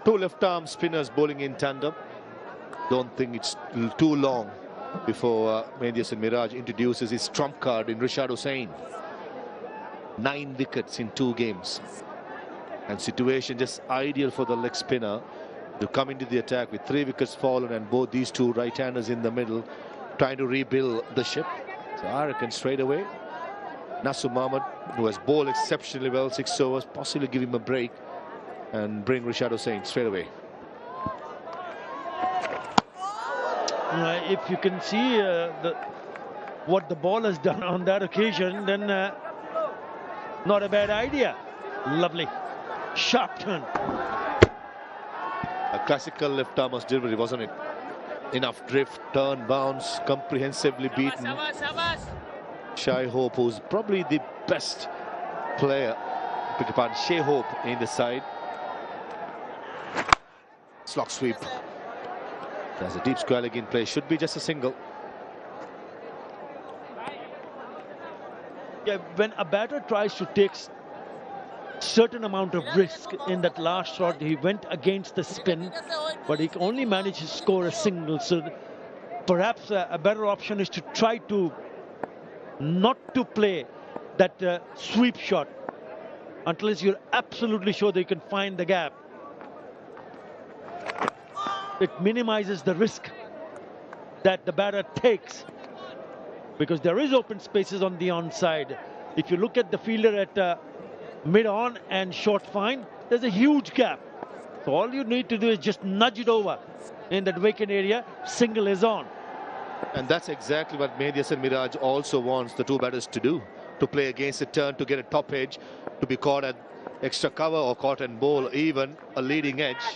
Two left-arm spinners bowling in tandem. Don't think it's too long before Mehdi Hasan Miraj introduces his trump card in Rishad Hussain. 9 wickets in 2 games. And situation just ideal for the leg spinner to come into the attack with 3 wickets fallen and both these two right-handers in the middle trying to rebuild the ship. So I reckon straight away, Nasser Mohammed, who has bowled exceptionally well, 6 overs, possibly give him a break and bring Rishad Hussain straight away. If you can see what the ball has done on that occasion, then not a bad idea. Lovely. Sharp turn. A classical left-armer's delivery, wasn't it? Enough drift, turn, bounce, comprehensively beaten. Shai Hope, who's probably the best player, beg your pardon, Shai Hope in the side. Slog sweep. There's a deep square leg in play. Should be just a single. Yeah, when a batter tries to take certain amount of risk in that last shot, he went against the spin, but he only managed to score a single. So perhaps a better option is to try to not to play that sweep shot unless you're absolutely sure that you can find the gap. It minimizes the risk that the batter takes because there is open spaces on the onside. If you look at the fielder at mid-on and short fine, there's a huge gap. So all you need to do is just nudge it over in that vacant area, single is on. And that's exactly what Mehdi Hasan Miraj also wants the two batters to do, to play against a turn, to get a top edge, to be caught at extra cover or caught and bowl, even a leading edge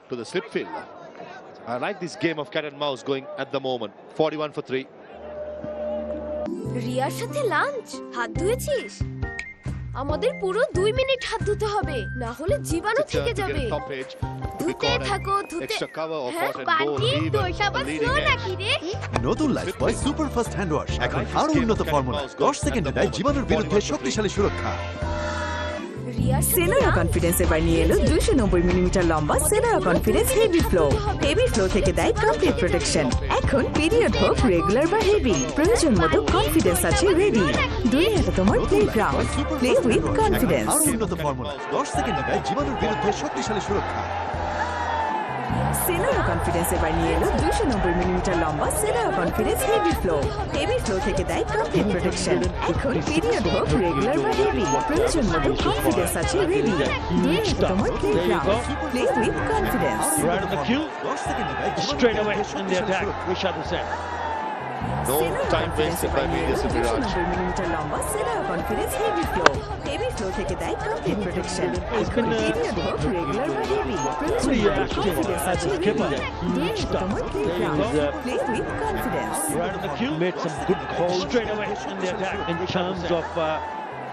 to the slip fielder. I like this game of cat and mouse going at the moment. 41 for 3. রিয়ার সাথে lunch? হাত ধুয়েছিস? আমাদের পুরো 2 minute হাত ধুতে হবে, না হলে জীবাণু থেকে যাবে। ধুতে থাকো, ধুতে। হ্যাঁ, পানি তোর সাবান স্লো নাকি রে? নতুন Lifebuoy super fast hand wash এখন আরো উন্নত ফর্মুলা, 10 সেকেন্ডে দেয় জীবাণুর বিরুদ্ধে শক্তিশালী সুরক্ষা। সেনারা কনফিডেন্স এবার নিয়ে এলো 290 মিলিমিটার লম্বা সেনারা confidence heavy flow. Heavy flow থেকে দেয় কমপ্লিট প্রোটেকশন। এখন পিরিয়ড হোক রেগুলার বা হেভি, প্রয়োজন মতো কনফিডেন্স আছে রেডি। দুনিয়াটা তোমার প্লেগ্রাউন্ড, প্লে উইথ কনফিডেন্স। আরো উন্নত ফর্মুলা, 10 সেকেন্ডে দেয় জীবাণুর বিরুদ্ধে শক্তিশালী সুরক্ষা। সেনারা কনফিডেন্স এবার নিয়ে এলো 290 মিলিমিটার লম্বা সেনারা confidence heavy flow. Heavy flow থেকে দেয় কমপ্লিট প্রোটেকশন। এখন পিরিয়ড হোক রেগুলার বা হেভি, প্রয়োজন মতো কনফিডেন্স আছে রেডি। দুনিয়াটা তোমার playground, play with confidence. Right on the cue, straight away in the attack, Rishad Hussain. No time wasted by Mehdi Hasan Miraj. 290 millimetre লম্বা সেনারা confidence heavy flow. Heavy flow থেকে দেয় complete protection. এখন period হোক regular বা heavy, প্রয়োজন মতো confidence আছে রেডি। দুনিয়াটা তোমার playground, play with confidence. Right on the cue, made some good calls straight away in the attack in terms of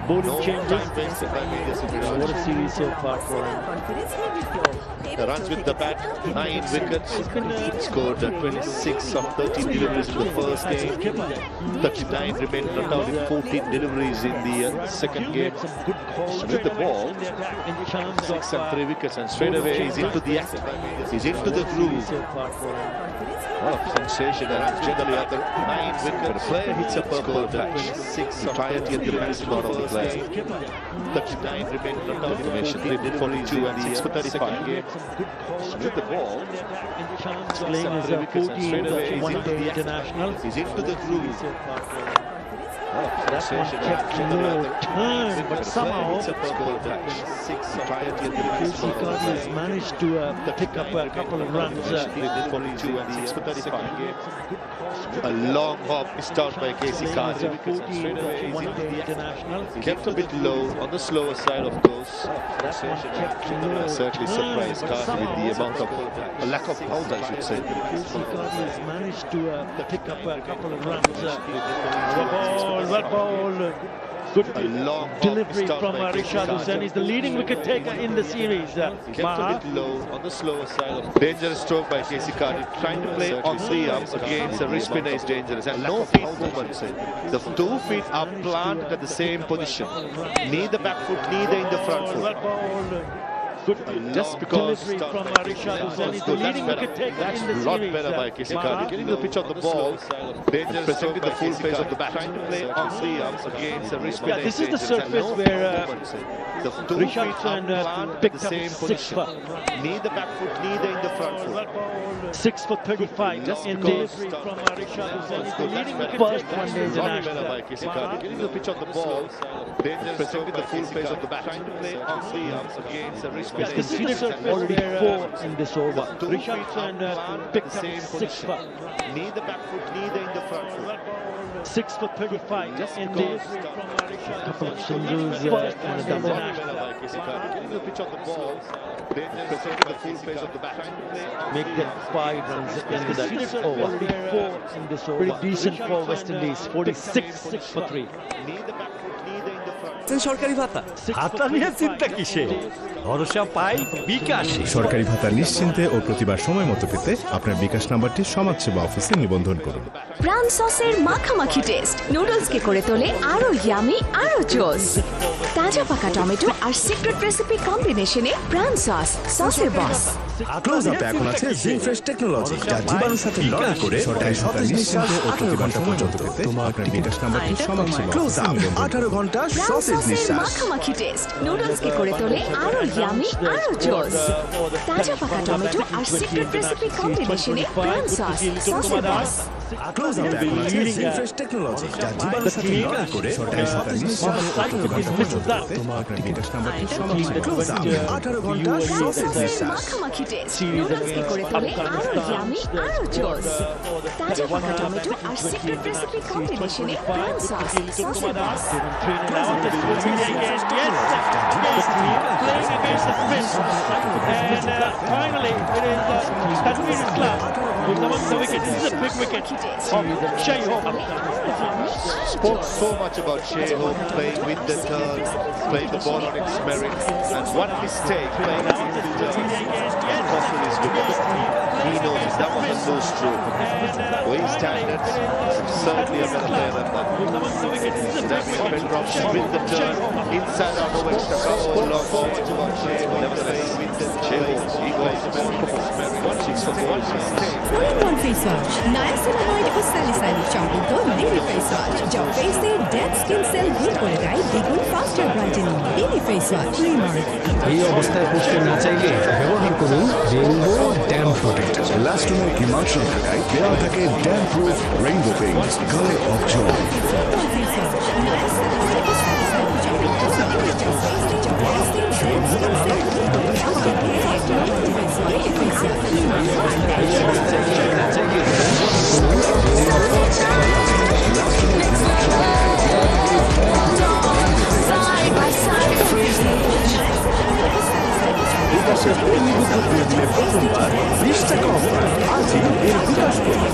bowling changes. What a series so far for him. The runs with the bat, 9 wickets. Scored 26 of 13 deliveries in the first game. 39 remained not out in 14 deliveries in the second game. With the ball, 6 and 3 wickets, and straight away he's into the act. He's into the groove. A lot of sensation, and generally after 9 wickets, the player hits a purple patch. 6 to try and get the best out of the player. 39 remained not out in 14 deliveries and 6 for 35. With the ball, playing as a 14th one-day international. He's into the groove. That one kept low, turned, but somehow Casey Carty has managed to pick up a couple of runs. 42 and 6 for 35. A long hop missed out by Casey Carty. Kept a bit low, on the slower side, of course. Certainly surprised Carty with the amount of lack of power, I should say. Casey Carty has managed to pick up a couple of runs. Well ball. Good delivery from Rishad Hussain. He's the leading wicket taker in the series. Kept a bit low, on the slower side. Dangerous stroke by Casey Carty. Trying to play on the up against a wrist spinner is dangerous. And no feet movements. The 2 feet are planted at the same position. Neither back foot, neither in the front foot. Just because from Rishad Hussain is the leading wicket taker in the series. Lot better by Casey Carty. Getting the pitch of the ball. Dangerous presenting the full face of the bat. Trying to play on the up against a wrist spinner. This is the surface where Rishad Hussain picked up 6 for. Neither back foot, neither in the front foot. 6 for 35 Just in because delivery from Rishad Hussain. He's the leading wicket First taker one in the better by international. Casey Carty. Getting the pitch of the ball. Dangerous presenting the full face of the bat. Trying to play on the up against a wrist spinner. This is the surface already 4 in this over. Rishad Hussain picked up 6 for. Neither back foot, neither in the front foot. 6 for 35 Just in because delivery from Rishad. A couple of singles and a double. Getting the pitch of the ball. Dangerous presenting the full face of the bat. Make them 5 runs in that over. Already 4 in this over. Pretty decent for West Indies. 46 for 3. সরকারি ভাতা ভাতা নিয়ে চিন্তা কিসে ভরসা পাই বিকাশে সরকারি ভাতা নিশ্চিন্তে ও প্রতিবার সময় মতো পেতে আপনার বিকাশ নাম্বারটি সমাজসেবা অফিসে নিবন্ধন করুন। প্রাণ সসের মাখামাখি টেস্ট নুডলসকে করে তোলে আরো ইয়ামি আরো জোস তাজা পাকা টমেটো আর সিক্রেট রেসিপি কম্বিনেশনে প্রাণ সসের বস। ক্লোজ আপে এখন আছে জিং ফ্রেশ টেকনোলজি যা জীবাণুর সাথে লড়াই করে সরকারি ভাতা নিশ্চিন্তে ও প্রতি ঘন্টা পর্যন্ত পেতে আপনার বিকাশ নাম্বারটি সমাজসেবা অফিসে নিবন্ধন করুন। 18 ঘন্টা সসেজ নিঃশ্বাস মাখামাখি টেস্ট নুডলসকে করে তোলে আরো ইয়ামি আরো জোস তাজা পাকা টমেটো আর সিক্রেট রেসিপি কম্বিনেশনে প্রাণ সসের বস। ক্লোজ আপে এখন আছে জিং ফ্রেশ টেকনোলজি যা জীবাণুর সাথে লড়াই করে সরকারি ভাতা নিশ্চিন্তে ও প্রতি ঘন্টা পর্যন্ত পেতে আপনার বিকাশ নাম্বারটি সমাজসেবা অফিসে 18 ঘন্টা সসেজ নিঃশ্বাস। মাখামাখি টেস্ট নুডলসকে করে তোলে আরো ইয়ামি আরো জোস তাজা পাকা টমেটো আর সিক্রেট রেসিপি কম্বিনেশনে প্রাণ সসের বস। Finally, it is Tanveer Islam who's among the wicket. This is a big wicket of Shai Hope. Spoke so much about Shai Hope playing with the turn, playing the ball on its merit, and one mistake playing with the turn and costing his wicket. He knows that was a low stroke. For his standards, certainly a better player than that. Ben Robson with the turn inside our over extra cover. Oh, long forward about Shai Hope. Nevertheless, with the Shai Hope, he goes to one six for one mistake. All-in-one face wash, niacinamide O salicylic সমৃদ্ধ lily face wash যা ফেসের dead skin cell দূর করে দেয় দ্বিগুণ ফাস্টার brightening. Lily face wash Primark. এই অবস্থায় পুষতে না চাইলে ব্যবহার করুন রেইনবো ড্যাম প্রোটেক্টর। ইলাস্টোমের হিমাচল ঢাকায় দেওয়া থাকে ড্যাম প্রুফ রেইনবো পেইন্ট গায়ে অবজর্ভ। বিকাশের পরিণত দিলে প্রথমবার 20 টাকা অফার আজই এর বিকাশ করুন।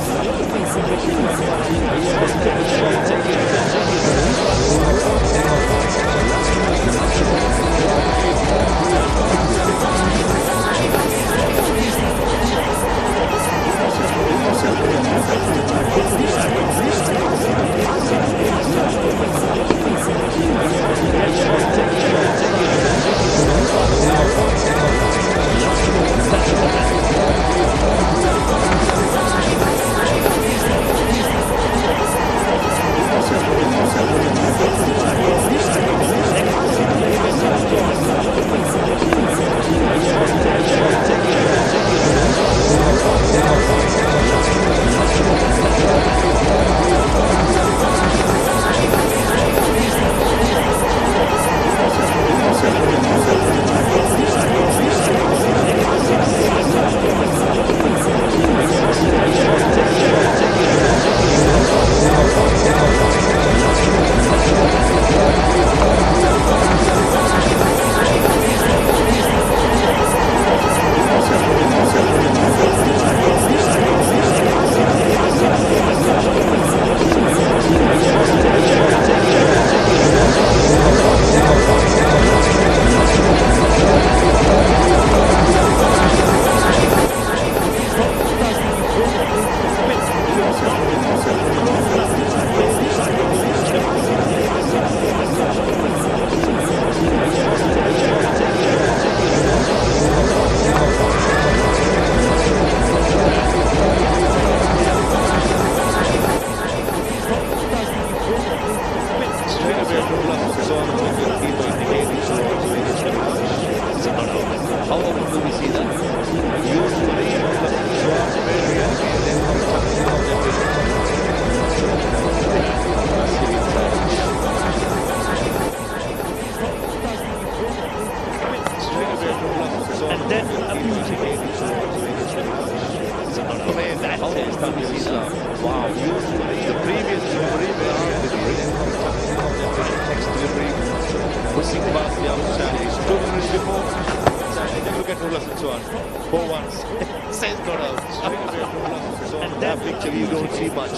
Actually, you don't see much.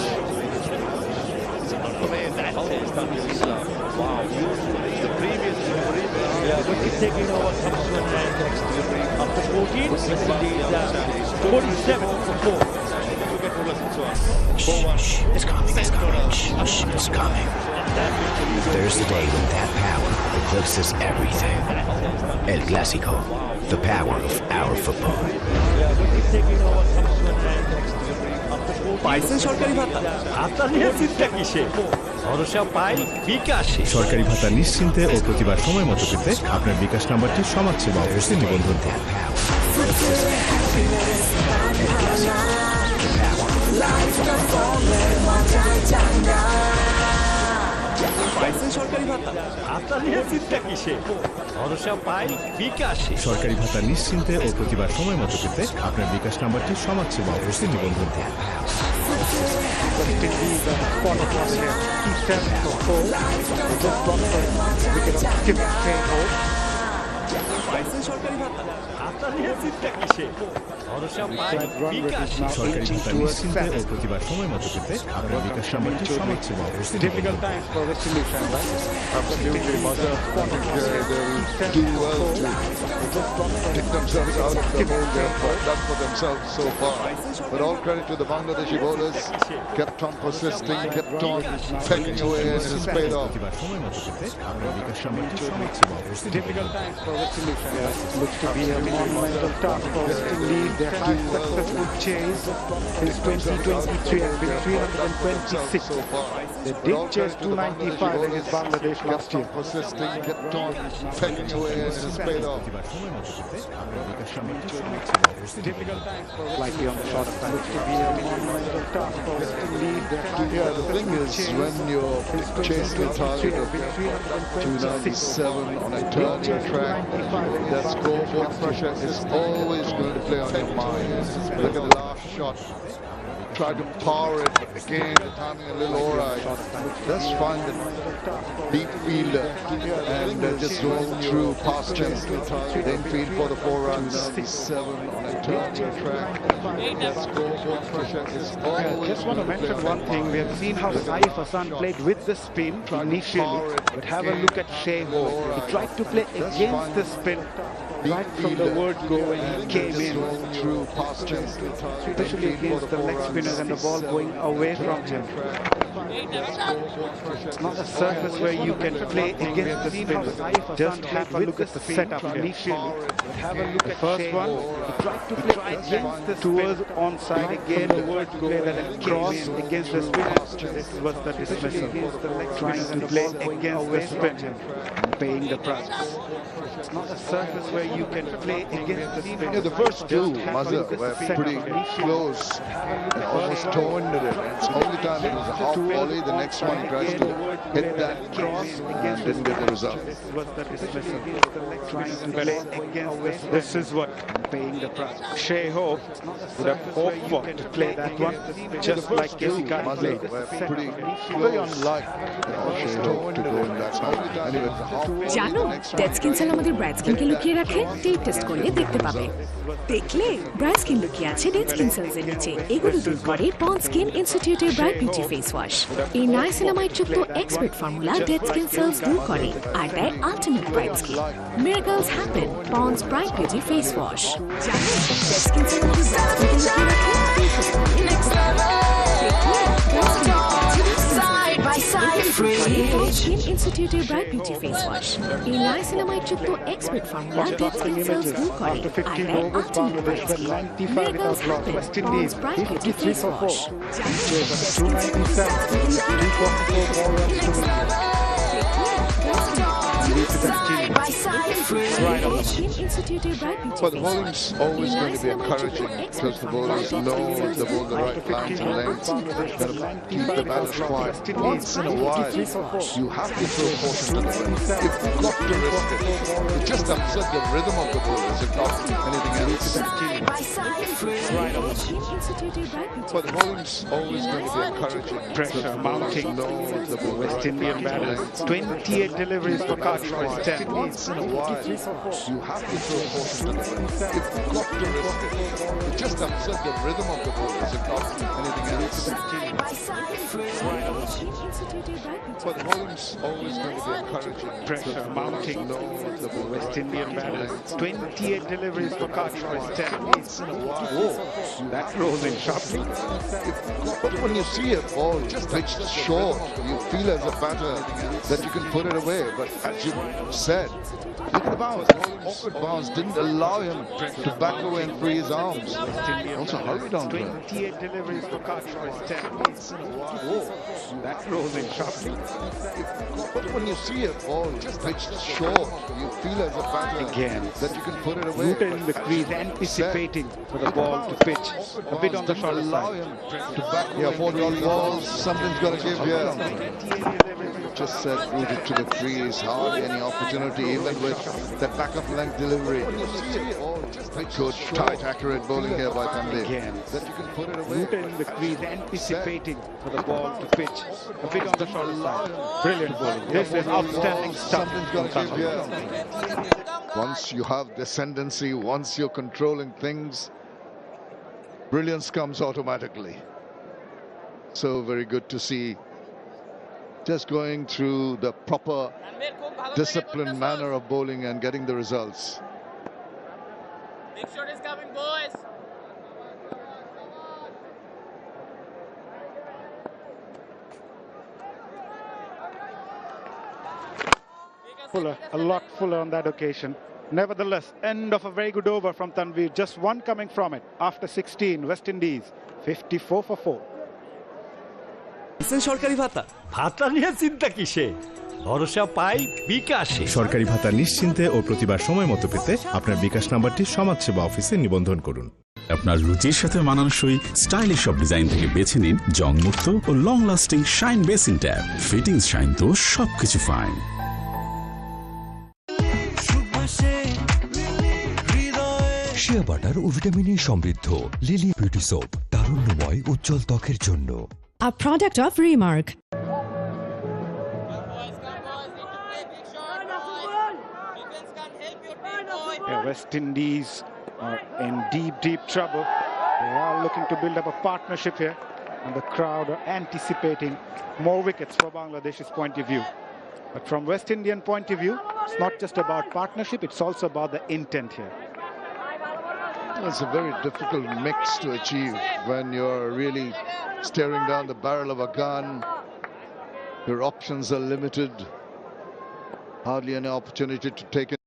Wow, the previous wicket taking over comes to an end. After 14, West Indies 47 for 4. It's coming, it's coming. It's coming. There's the day when that power eclipses everything. El Clásico, the power of our football. পাইছেন সরকারি ভাতা আপনার নিয়ে চিন্তা কিসে ভরসা পাই বিকাশে সরকারি ভাতা নিশ্চিন্তে ও প্রতিবার সময় মতো পেতে আপনার বিকাশ নাম্বারটি সমাজসেবা অফিসে নিবন্ধন করুন। পাইছেন সরকারি ভাতা আপনার নিয়ে চিন্তা কিসে ভরসা পাই বিকাশে সরকারি ভাতা নিশ্চিন্তে ও প্রতিবার সময় মতো পেতে আপনার বিকাশ নাম্বারটি সমাজসেবা অফিসে নিবন্ধন করুন। পাইছেন সরকারি ভাতা আপনার নিয়ে চিন্তা কিসে ভরসা পাই বিকাশে সরকারি ভাতা নিশ্চিন্তে ও প্রতিবার সময় মতো পেতে আপনার বিকাশ নাম্বারটি সমাজসেবা অফিসে নিবন্ধন করুন। Absolutely, Mazhar. I think they'll do well to pick themselves out of the hole they've done for themselves so far. But all credit to the Bangladeshi bowlers. Kept on persisting, kept on pegging away, and it has paid off. Difficult times for West Indies. Looks to be a monumental task for West Indies. Their high successful chase is 2023 has been 326. They did chase 295 against Bangladesh last year. Persisting, kept on pegging away, and it has paid off. Difficult times for slightly on the shorter side. Looks to be a monumental task for West Indies. Yeah, the thing is, when you're chasing a target of 297 on a turning track, that scoreboard pressure is always going to play on your mind. Look at the last shot. Try to power it again, the timing a little alright. Let's find the deep fielder and just roll through past him. Then field for the 4 runs. 7 on a turning track. That scoreboard pressure is always. Just want to mention one thing. We have seen how Saif Hassan played with the spin initially, but have a look at Shai Hope. He tried to play against the spin right from the word go when he came in, especially against the leg spinners and the ball going away from him. It's not a surface where you can play against the spin. Just have a look at the setup initially. Have a look at the first one. He tried to play against the towards onside again. The word go that cross against the spin. This was the dismissal. Trying to play against the spin, paying the price. It's not a surface where you can play against the spin. Yeah, the first two, Mazhar, were pretty close and almost torn it. It's the only time it was a half volley. The next one he tries to hit that cross and didn't get the result. This is what paying the price. Shai Hope would have hoped for to play that one, just like Jessica played. Pretty very unlike Shai Hope to go in that spot. Anyway, the half জানো dead skin cell আমাদের bright স্কিনকে লুকিয়ে রাখে tape test করলে দেখতে পাবে দেখলে bright skin লুকিয়ে আছে ডেড স্কিন সেলস এর নিচে এগুলো দূর করে পন্ড স্কিন ইনস্টিটিউটের ব্রাইট বিউটি ফেস ওয়াশ এই নাইসিনামাইড যুক্ত expert formula dead skin sales দূর করে আর দেয় ultimate bright skin miracles happen ponds bright beauty face wash জানো ডেড স্কিন সেল আমাদের ব্রাইট স্কিনকে লুকিয়ে রাখে next level side by side free Skin Institute Bright Beauty Face Wash এই niacinamide যুক্ত expert formula dead skin sales দূর করে আর দেয় ultimate bright skin miracles happen ponds bright beauty face wash side by side free Skin Institute Bright Beauty But the bowling's always going to be encouraging because the bowlers know the ball the right lines and lengths. Got to keep the batters quiet. Once in a while, you have to throw caution to the wind. You've got to risk it. You just upset the rhythm of the bowlers, if not anything else. But the bowling's always going to be encouraging. Pressure mounting. Know the ball West Indian batters. 28 deliveries for Kashmir. 10. side, you have to throw caution to the wind. You've got to risk it. You just upset the rhythm of the ball, is it not anything else? But bowling's always going to be encouraging. Pressure mounting. The West Indian batters. 28 deliveries for Cartwright, 10. That rolls in sharply. But when you see a ball just pitched short, you feel as a batter that you can put it away. But as you said, look at the bounce. Awkward bounce didn't allow him to back away and free his arms. Also hurried on to him. 28 deliveries for Cartwright, 10. That rolls in sharply. But when you see a ball just pitched short, you feel as a batter that you can put it away. Rooted in the crease, anticipating for the ball to pitch a bit on the shorter side. Yeah, 4 dot balls, something's got to give here. Just said rooted to the crease, hardly any opportunity, even with that back-up length delivery. Good, tight, accurate bowling here by Pandey. Rooted in the crease, anticipating for the ball to pitch a bit on the shorter side. Brilliant bowling. This is outstanding stuff. Something's got to give here. Once you have descendancy, once you're controlling things, brilliance comes automatically. So very good to see. Just going through the proper disciplined manner of bowling and getting the results. Big shot is coming, boys. Fuller, a lot fuller on that occasion. Nevertheless, end of a very good over from Tanveer. Just one coming from it. After 16, West Indies, 54 for 4. সরকারি ভাতা ভাতা নিয়ে চিন্তা কিসে ভরসা পাই বিকাশে সরকারি ভাতা নিশ্চিন্তে ও প্রতিবার সময় মতো পেতে আপনার বিকাশ নাম্বারটি সমাজসেবা অফিসে নিবন্ধন করুন। আপনার রুচির সাথে মানানসই স্টাইলিশ সব ডিজাইন থেকে বেছে নিন জংমুক্ত ও long lasting shine basin tap. Fittings shine তো সবকিছু ফাইন। শিয়া বাটার ও ভিটামিন ই সমৃদ্ধ লিলি বিউটি সোপ, তারুণ্যময় উজ্জ্বল ত্বকের জন্য। A product of Remark. Yeah, West Indies are in deep trouble. They are looking to build up a partnership here, and the crowd are anticipating more wickets for Bangladesh's point of view. But from West Indian point of view, it's not just about partnership, it's also about the intent here. It's a very difficult mix to achieve when you're really staring down the barrel of a gun. Your options are limited. Hardly any opportunity to take it.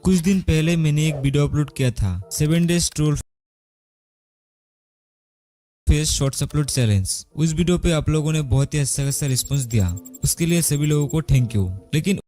कुछ दिन पहले मैंने एक video upload किया था 7 days troll face shorts upload challenge. उस video पे आप लोगों ने बहुत ही अच्छा रिस्पॉन्स दिया, उसके लिए सभी लोगों को थैंक यू। लेकिन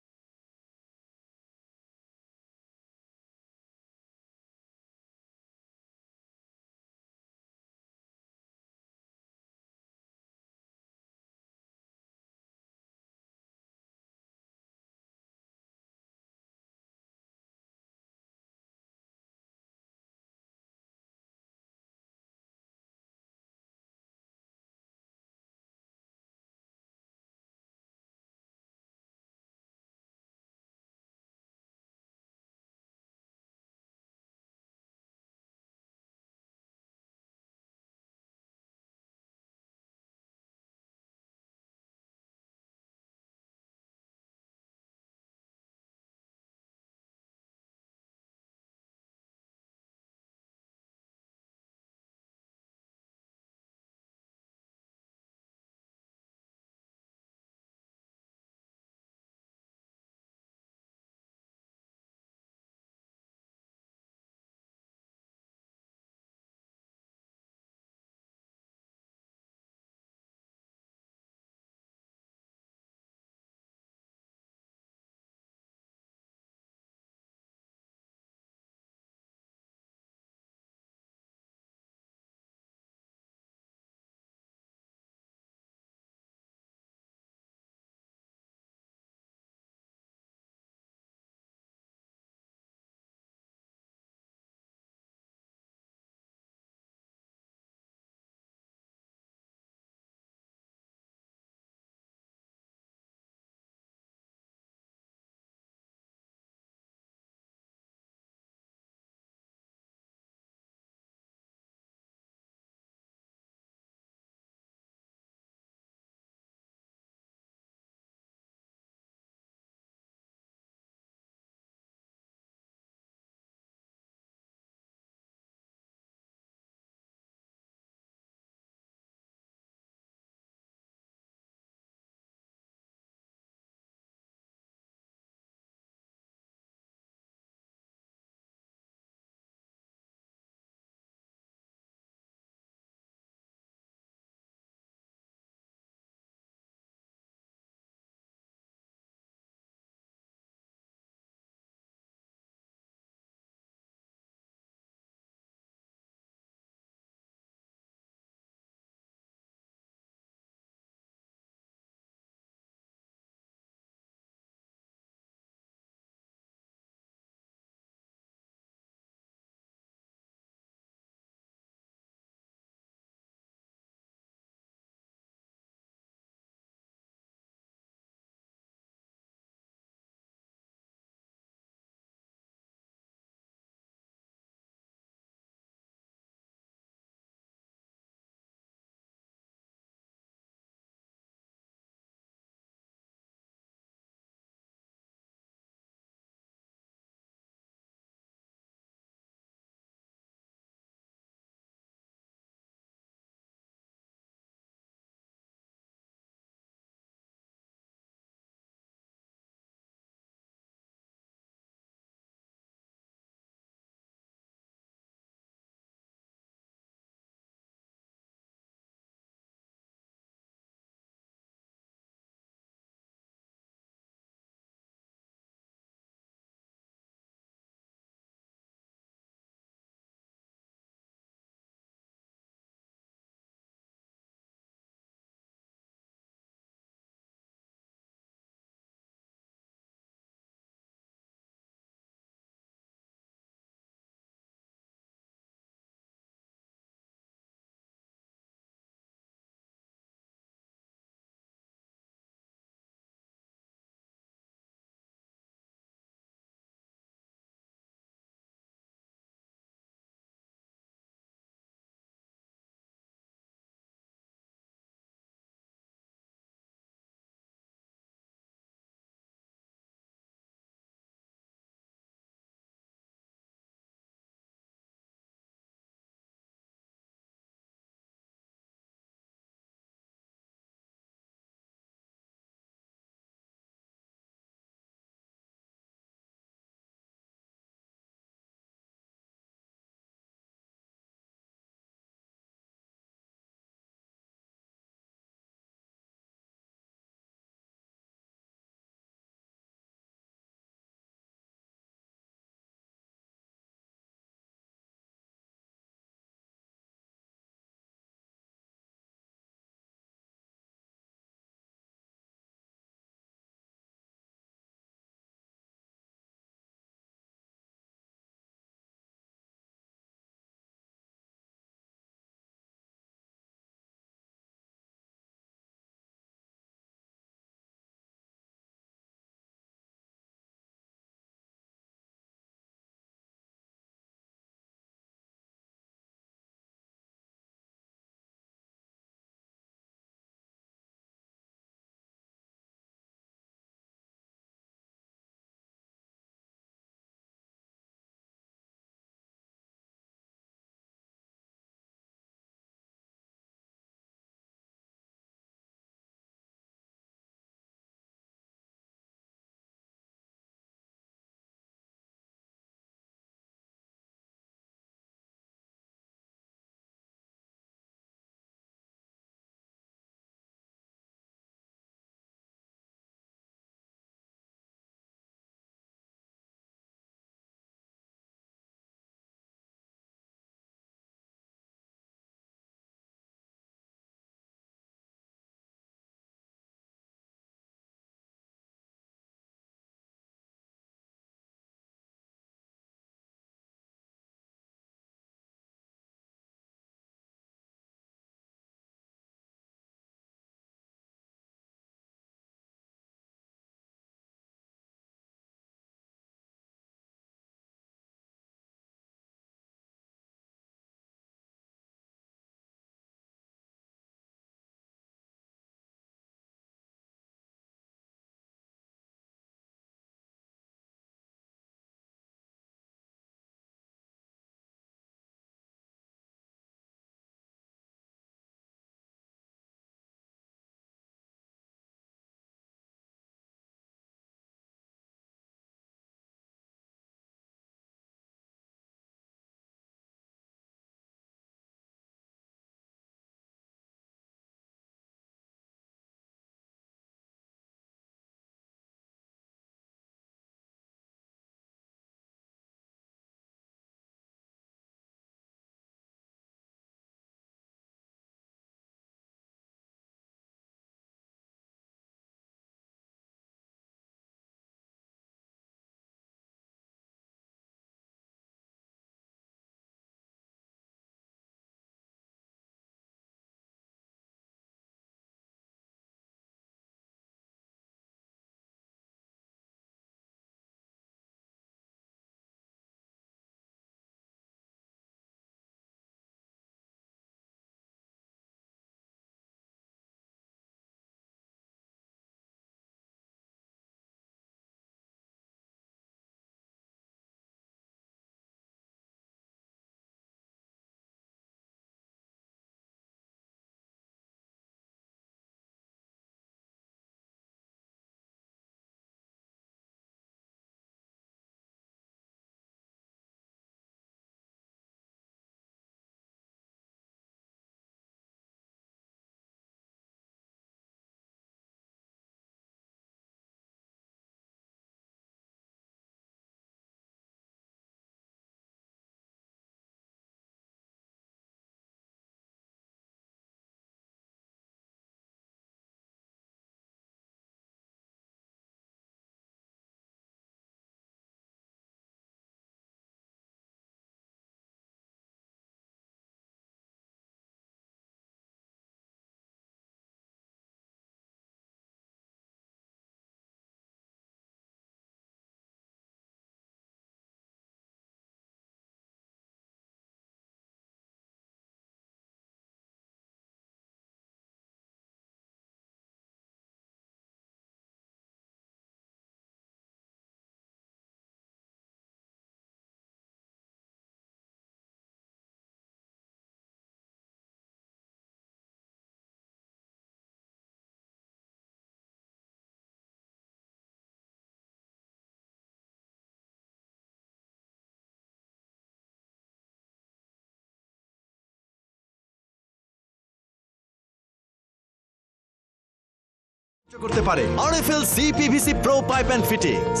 করতে পারে RFL CPVC Pro Pipe and Fittings.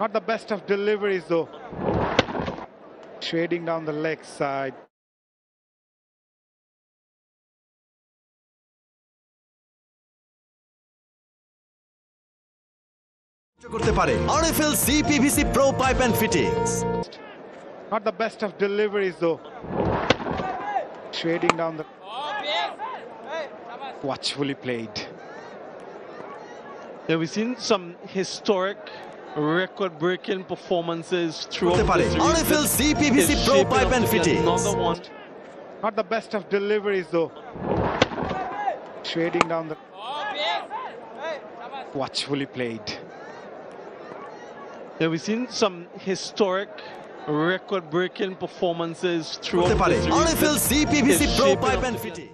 Not the best of deliveries though. Shading down the leg side. করতে পারে RFL CPVC Pro Pipe and Fittings. Not the best of deliveries though. Shading down the... Watchfully played. Yeah, we've seen some historic record-breaking performances throughout the series. RFL CPVC Pro Pipe and Fittings. Another one. Not the best of deliveries though. Shading down the... Watchfully played. Yeah, we've seen some historic record-breaking performances throughout the series. RFL CPVC Pro Pipe and Fittings.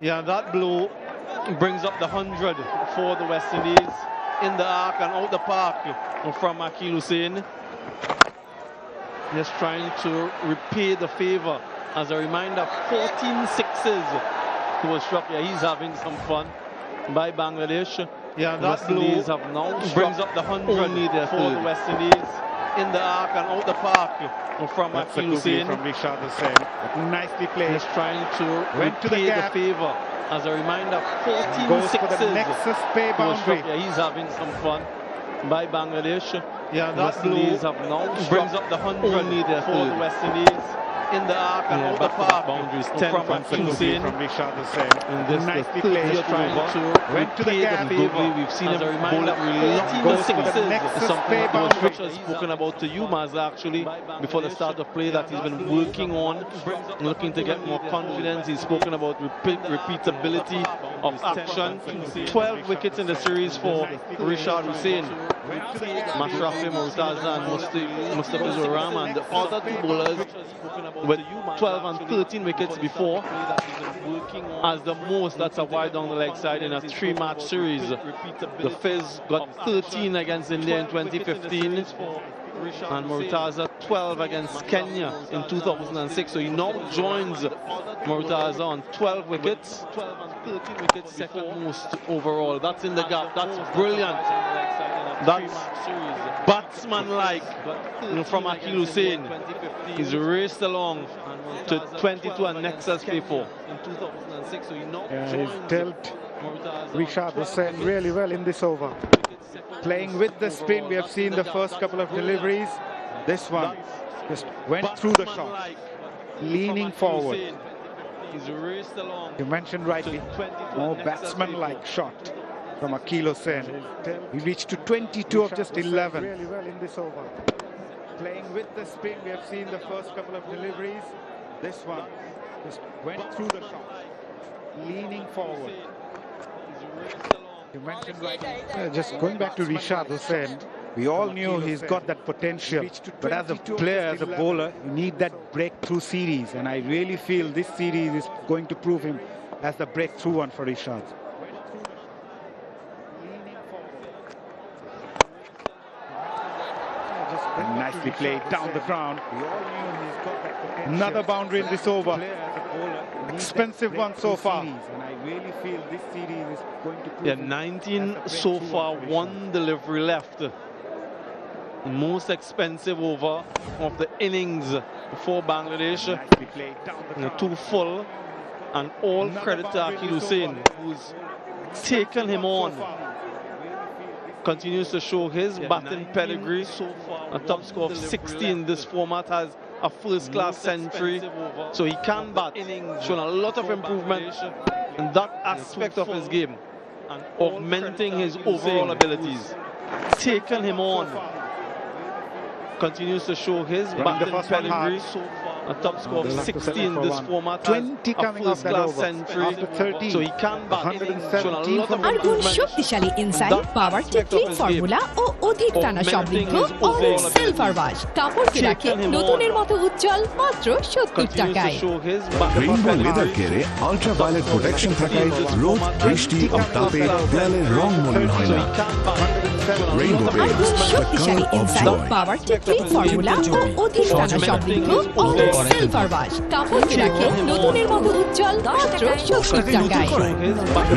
Yeah, that blow brings up the 100 for the West Indies in the arc and out the park from Akeal Hosein. Just trying to repay the favor. As a reminder, 14 sixes he was struck. Yeah, he's having some fun by Bangladesh. Yeah, that blow have now brings up the 100 for the West Indies in the arc and out the park from Akeal Hosein. From Rishad Hussain. Nicely played. Just trying to repay the favor. As a reminder, 14 sixes. For the Nexus pay boundary. Yeah, he's having some fun by Bangladesh. Yeah, that blow have now brings up the 100 for the West Indies in the arc and out the park. Boundaries 10 from Akeal Hosein. From Rishad Hussain. And this Nicely the played. trying to Went to the gap. We've seen him bowl it really goes for the sixes. Nexus Something pay that was boundary. Richard spoken about to you, Mazda, actually, before the start of play, that he's been working on, looking to get more confidence. He's spoken about repeatability of action. 12 wickets in the series for Rishad Hussain. Mashrafi Mortaza and Mustafizur Rahman, the other two bowlers with 12 and 13 wickets before, as the most. That's a wide down the leg side in a 3-match series. The Fizz got 13 against India in 2015 and Mortaza 12 against Kenya in 2006. So he now joins Mortaza on 12 wickets. 12 and 13 wickets, second most overall. That's in the gap. That's brilliant. That's batsman-like from Akeal Hosein. He's raced along to 22 and Nexus play for. He's dealt Rishad Hussain really well in this over. Playing with the spin, we have seen the first couple of deliveries. This one just went through the shot, leaning forward. You mentioned rightly, more batsman-like shot from Akeal Hosein. He reached to 22 of just 11. Really well in this over. Playing with the spin, we have seen the first couple of deliveries. This one just went through the shot, leaning forward. You mentioned rightly. Just going back to Rishad Hussain, we all knew he's got that potential, but as a player, as a bowler, you need that breakthrough series, and I really feel this series is going to prove him as the breakthrough one for Rishad. Nicely played down the ground. Another boundary in this over. Expensive one so far. And I really feel this series is going to prove 19 so far, one delivery left. Most expensive over of the innings for Bangladesh. Two full, and all credit to Akeal Hosein, who's taken him on. Continues to show his batting pedigree. A top score of 60 in this format, has a first-class century, so he can bat. Shown a lot of improvement in that aspect of his game, augmenting his overall abilities. Taken him on. Continues to show his batting pedigree. A top score of 60 in this format, 20 coming off that over after 30, so he can bat. Shown a lot of আর গুণ improvement. শক্তিশালী enzyme power technique formula ও অধিক টানা সমৃদ্ধ অরিক silver wash কাপড়কে রাখে নতুনের মতো উজ্জ্বল মাত্র 70 টাকায়। রেইনবো লেদার কেয়ারে আল্ট্রাভায়োলেট প্রোটেকশন থাকায় রোদ, বৃষ্টি ও তাপে দেয়ালের রং মলিন হয় না। রেইনবো আর গুণ শক্তিশালী এনজাইম পাওয়ার টেকনিক ফর্মুলা ও অধিক টানা সমৃদ্ধ অরিক সিলভার ওয়াশ কাপড়কে রাখে নতুনের মতো উজ্জ্বল মাত্র 70 টাকায়।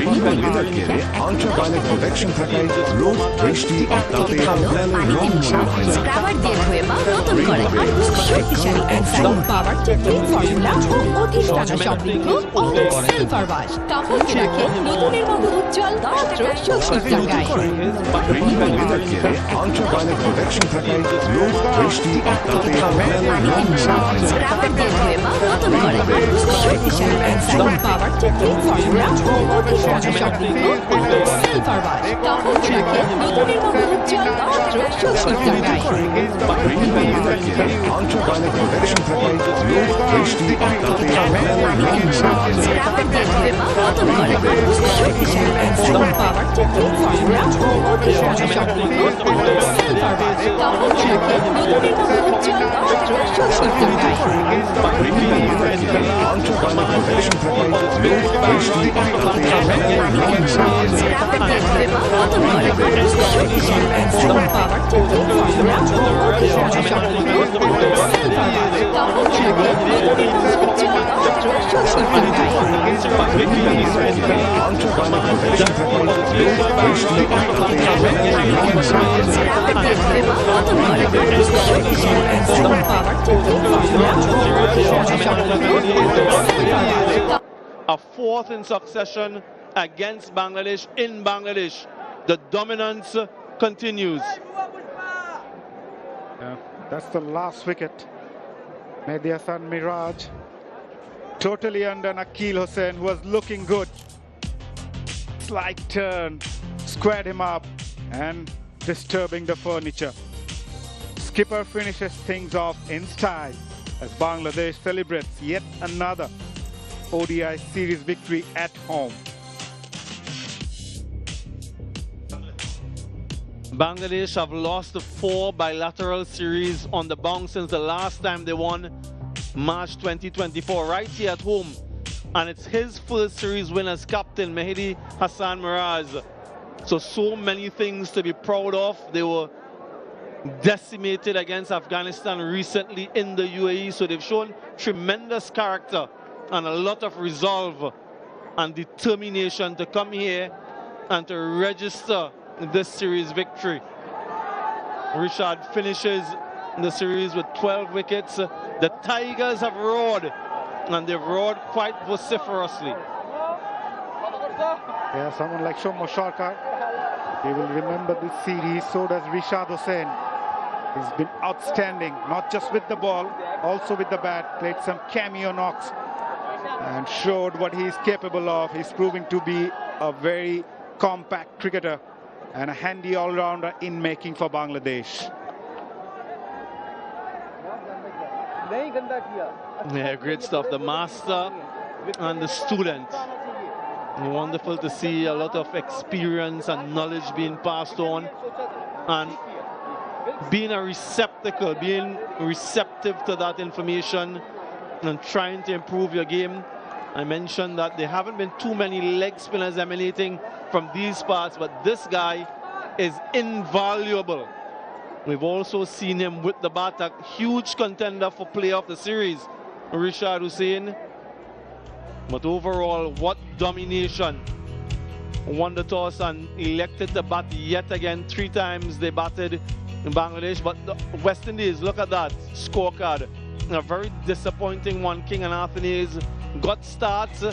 রেইনবো লেদার কেয়ারে আল্ট্রাভায়োলেট প্রোটেকশন থাকায় রোদ, বৃষ্টি ও তাপে দেয়ালের রং মলিন হয় না। স্ক্রাবার দিয়ে ধুয়ে বা নতুন করে আর গুণ শক্তিশালী এনজাইম পাওয়ার টেকনিক ফর্মুলা ও অধিক টানা সমৃদ্ধ অরিক সিলভার ওয়াশ কাপড়কে রাখে নতুনের মতো উজ্জ্বল মাত্র 70 টাকায়। রেইনবো লেদার কেয়ারে আল্ট্রাভায়োলেট প্রোটেকশন থাকায় রোদ, বৃষ্টি ও তাপে দেয়ালের রং মলিন হয় না। স্ক্রাবার দিয়ে ধুয়ে বা নতুন করে আর গুণ শক্তিশালী এনজাইম পাওয়ার টেকনিক ফর্মুলা ও অধিক টানা সমৃদ্ধ অরিক সিলভার ওয়াশ কাপড়কে রাখে নতুনের মতো উজ্জ্বল মাত্র 70 টাকায়। রেইনবো লেদার কেয়ারে আল্ট্রাভায়োলেট প্রোটেকশন থাকায় রোদ, বৃষ্টি ও তাপে দেয়ালের রং মলিন হয় না। স্ক্রাবার দিয়ে ধুয়ে বা নতুন করে আর গুণ শক্তিশালী এনজাইম পাওয়ার টেকনিক ফর্মুলা ও অধিক টানা সমৃদ্ধ অরিক সিলভার ওয়াশ কাপড়কে রাখে নতুনের মতো উজ্জ্বল মাত্র 70 টাকায়। রেইনবো লেদার কেয়ারে আল্ট্রাভায়োলেট প্রোটেকশন থাকায় রোদ, বৃষ্টি ও তাপে দেয়ালের রং মলিন হয় না। স্ক্রাবার দিয়ে ধুয়ে বা নতুন করে আর গুণ শক্তিশালী এনজাইম পাওয়ার টেকনিক ফর্মুলা ও অধিক টানা সমৃদ্ধ অরিক সিলভার ওয়াশ কাপড়কে রাখে নতুনের মতো উজ্জ্বল মাত্র 70 টাকায়। আল্ট্রাভায়োলেট প্রোটেকশন থাকায় রোদ, বৃষ্টি ও তাপে দেয়ালের রং মলিন হয় না। স্ক্রাবার দিয়ে ধুয়ে বা নতুন করে আর গুণ শক্তিশালী এনজাইম পাওয়ার টেকনিক ফর্মুলা ও অধিক টানা সমৃদ্ধ অরিক silver wash A fourth in succession against Bangladesh in Bangladesh. The dominance continues. That's the last wicket. Mehdi Hasan Miraj totally under Nakil Hussain, who was looking good. Slight turn, squared him up and disturbing the furniture. Skipper finishes things off in style as Bangladesh celebrates yet another ODI series victory at home. Bangladesh have lost 4 bilateral series on the bounce since the last time they won March 2024 right here at home, and it's his first series win as captain, Mehdi Hasan Miraj. So many things to be proud of. They were decimated against Afghanistan recently in the UAE, so they've shown tremendous character and a lot of resolve and determination to come here and to register this series victory. Rishad finishes the series with 12 wickets. The Tigers have roared, and they've roared quite vociferously. Yeah, someone like Shomo Sharkar, he will remember this series. So does Rishad Hussain. He's been outstanding, not just with the ball, also with the bat. Played some cameo knocks and showed what he's capable of. He's proving to be a very compact cricketer and a handy all-rounder in making for Bangladesh. Yeah, great stuff. The master and the student. Wonderful to see a lot of experience and knowledge being passed on, and being a receptacle, being receptive to that information and trying to improve your game. I mentioned that there haven't been too many leg spinners emanating from these parts, but this guy is invaluable. We've also seen him with the bat, a huge contender for player of the series, Rishad Hussain. But overall, what domination. Won the toss and elected to bat yet again. 3 times they batted in Bangladesh, but the West Indies, look at that scorecard. A very disappointing one. King and Anthony's got starts,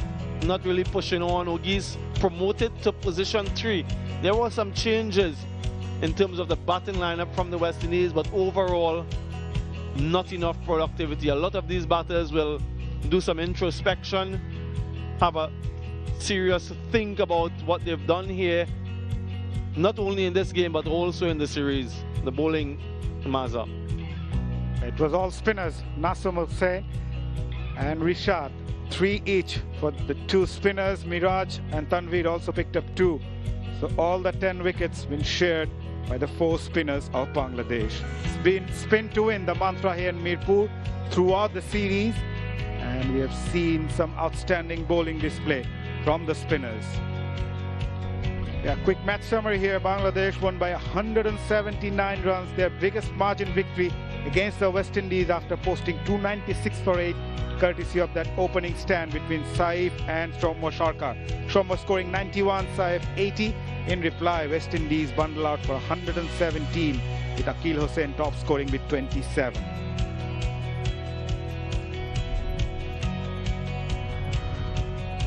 not really pushing on. Ogies promoted to position 3. There were some changes in terms of the batting lineup from the West Indies, but overall, not enough productivity. A lot of these batters will do some introspection, have a serious think about what they've done here, not only in this game, but also in the series. The bowling, Maza. It was all spinners, Nasim Hussain and Rishad. 3 each for the 2 spinners. Miraj and Tanveer also picked up 2. So all the 10 wickets been shared by the 4 spinners of Bangladesh. It's been spin to win the mantra here in Mirpur throughout the series, and we have seen some outstanding bowling display from the spinners. Yeah, quick match summary here. Bangladesh won by 179 runs, their biggest margin victory against the West Indies after posting 296 for 8, courtesy of that opening stand between Saif and Soumya Sarkar. Soumya scoring 91, Saif 80. In reply, West Indies bundle out for 117, with Akil Hussain top scoring with 27.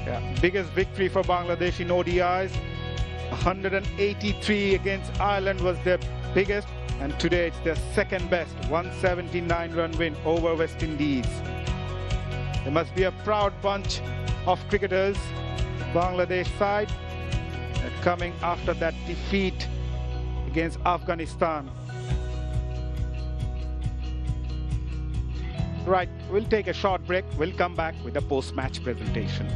Yeah, biggest victory for Bangladesh in ODIs. 183 against Ireland was their biggest, and today it's their second best 179 run win over West Indies. They must be a proud bunch of cricketers, Bangladesh side, coming after that defeat against Afghanistan. Right, we'll take a short break. We'll come back with a post-match presentation.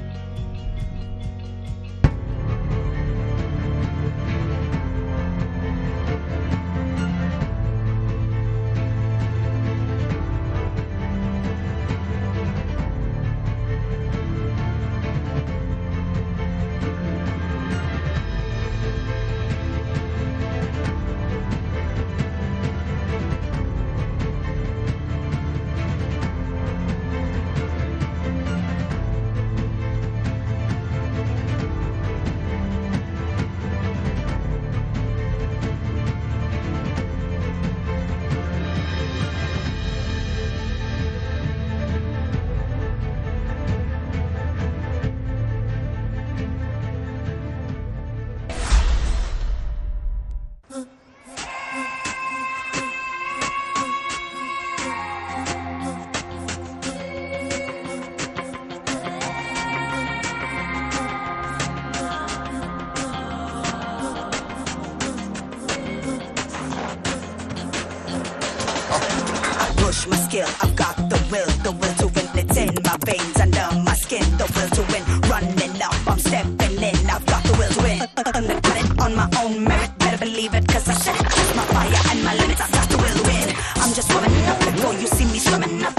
Push my skill, I've got the will to win. It's in my veins, under my skin, the will to win. Running up, I'm stepping in, I've got the will to win. Got it on my own merit, better believe it, cause I set it. My fire and my limits, I've got the will to win. I'm just warming up before you see me swimming up.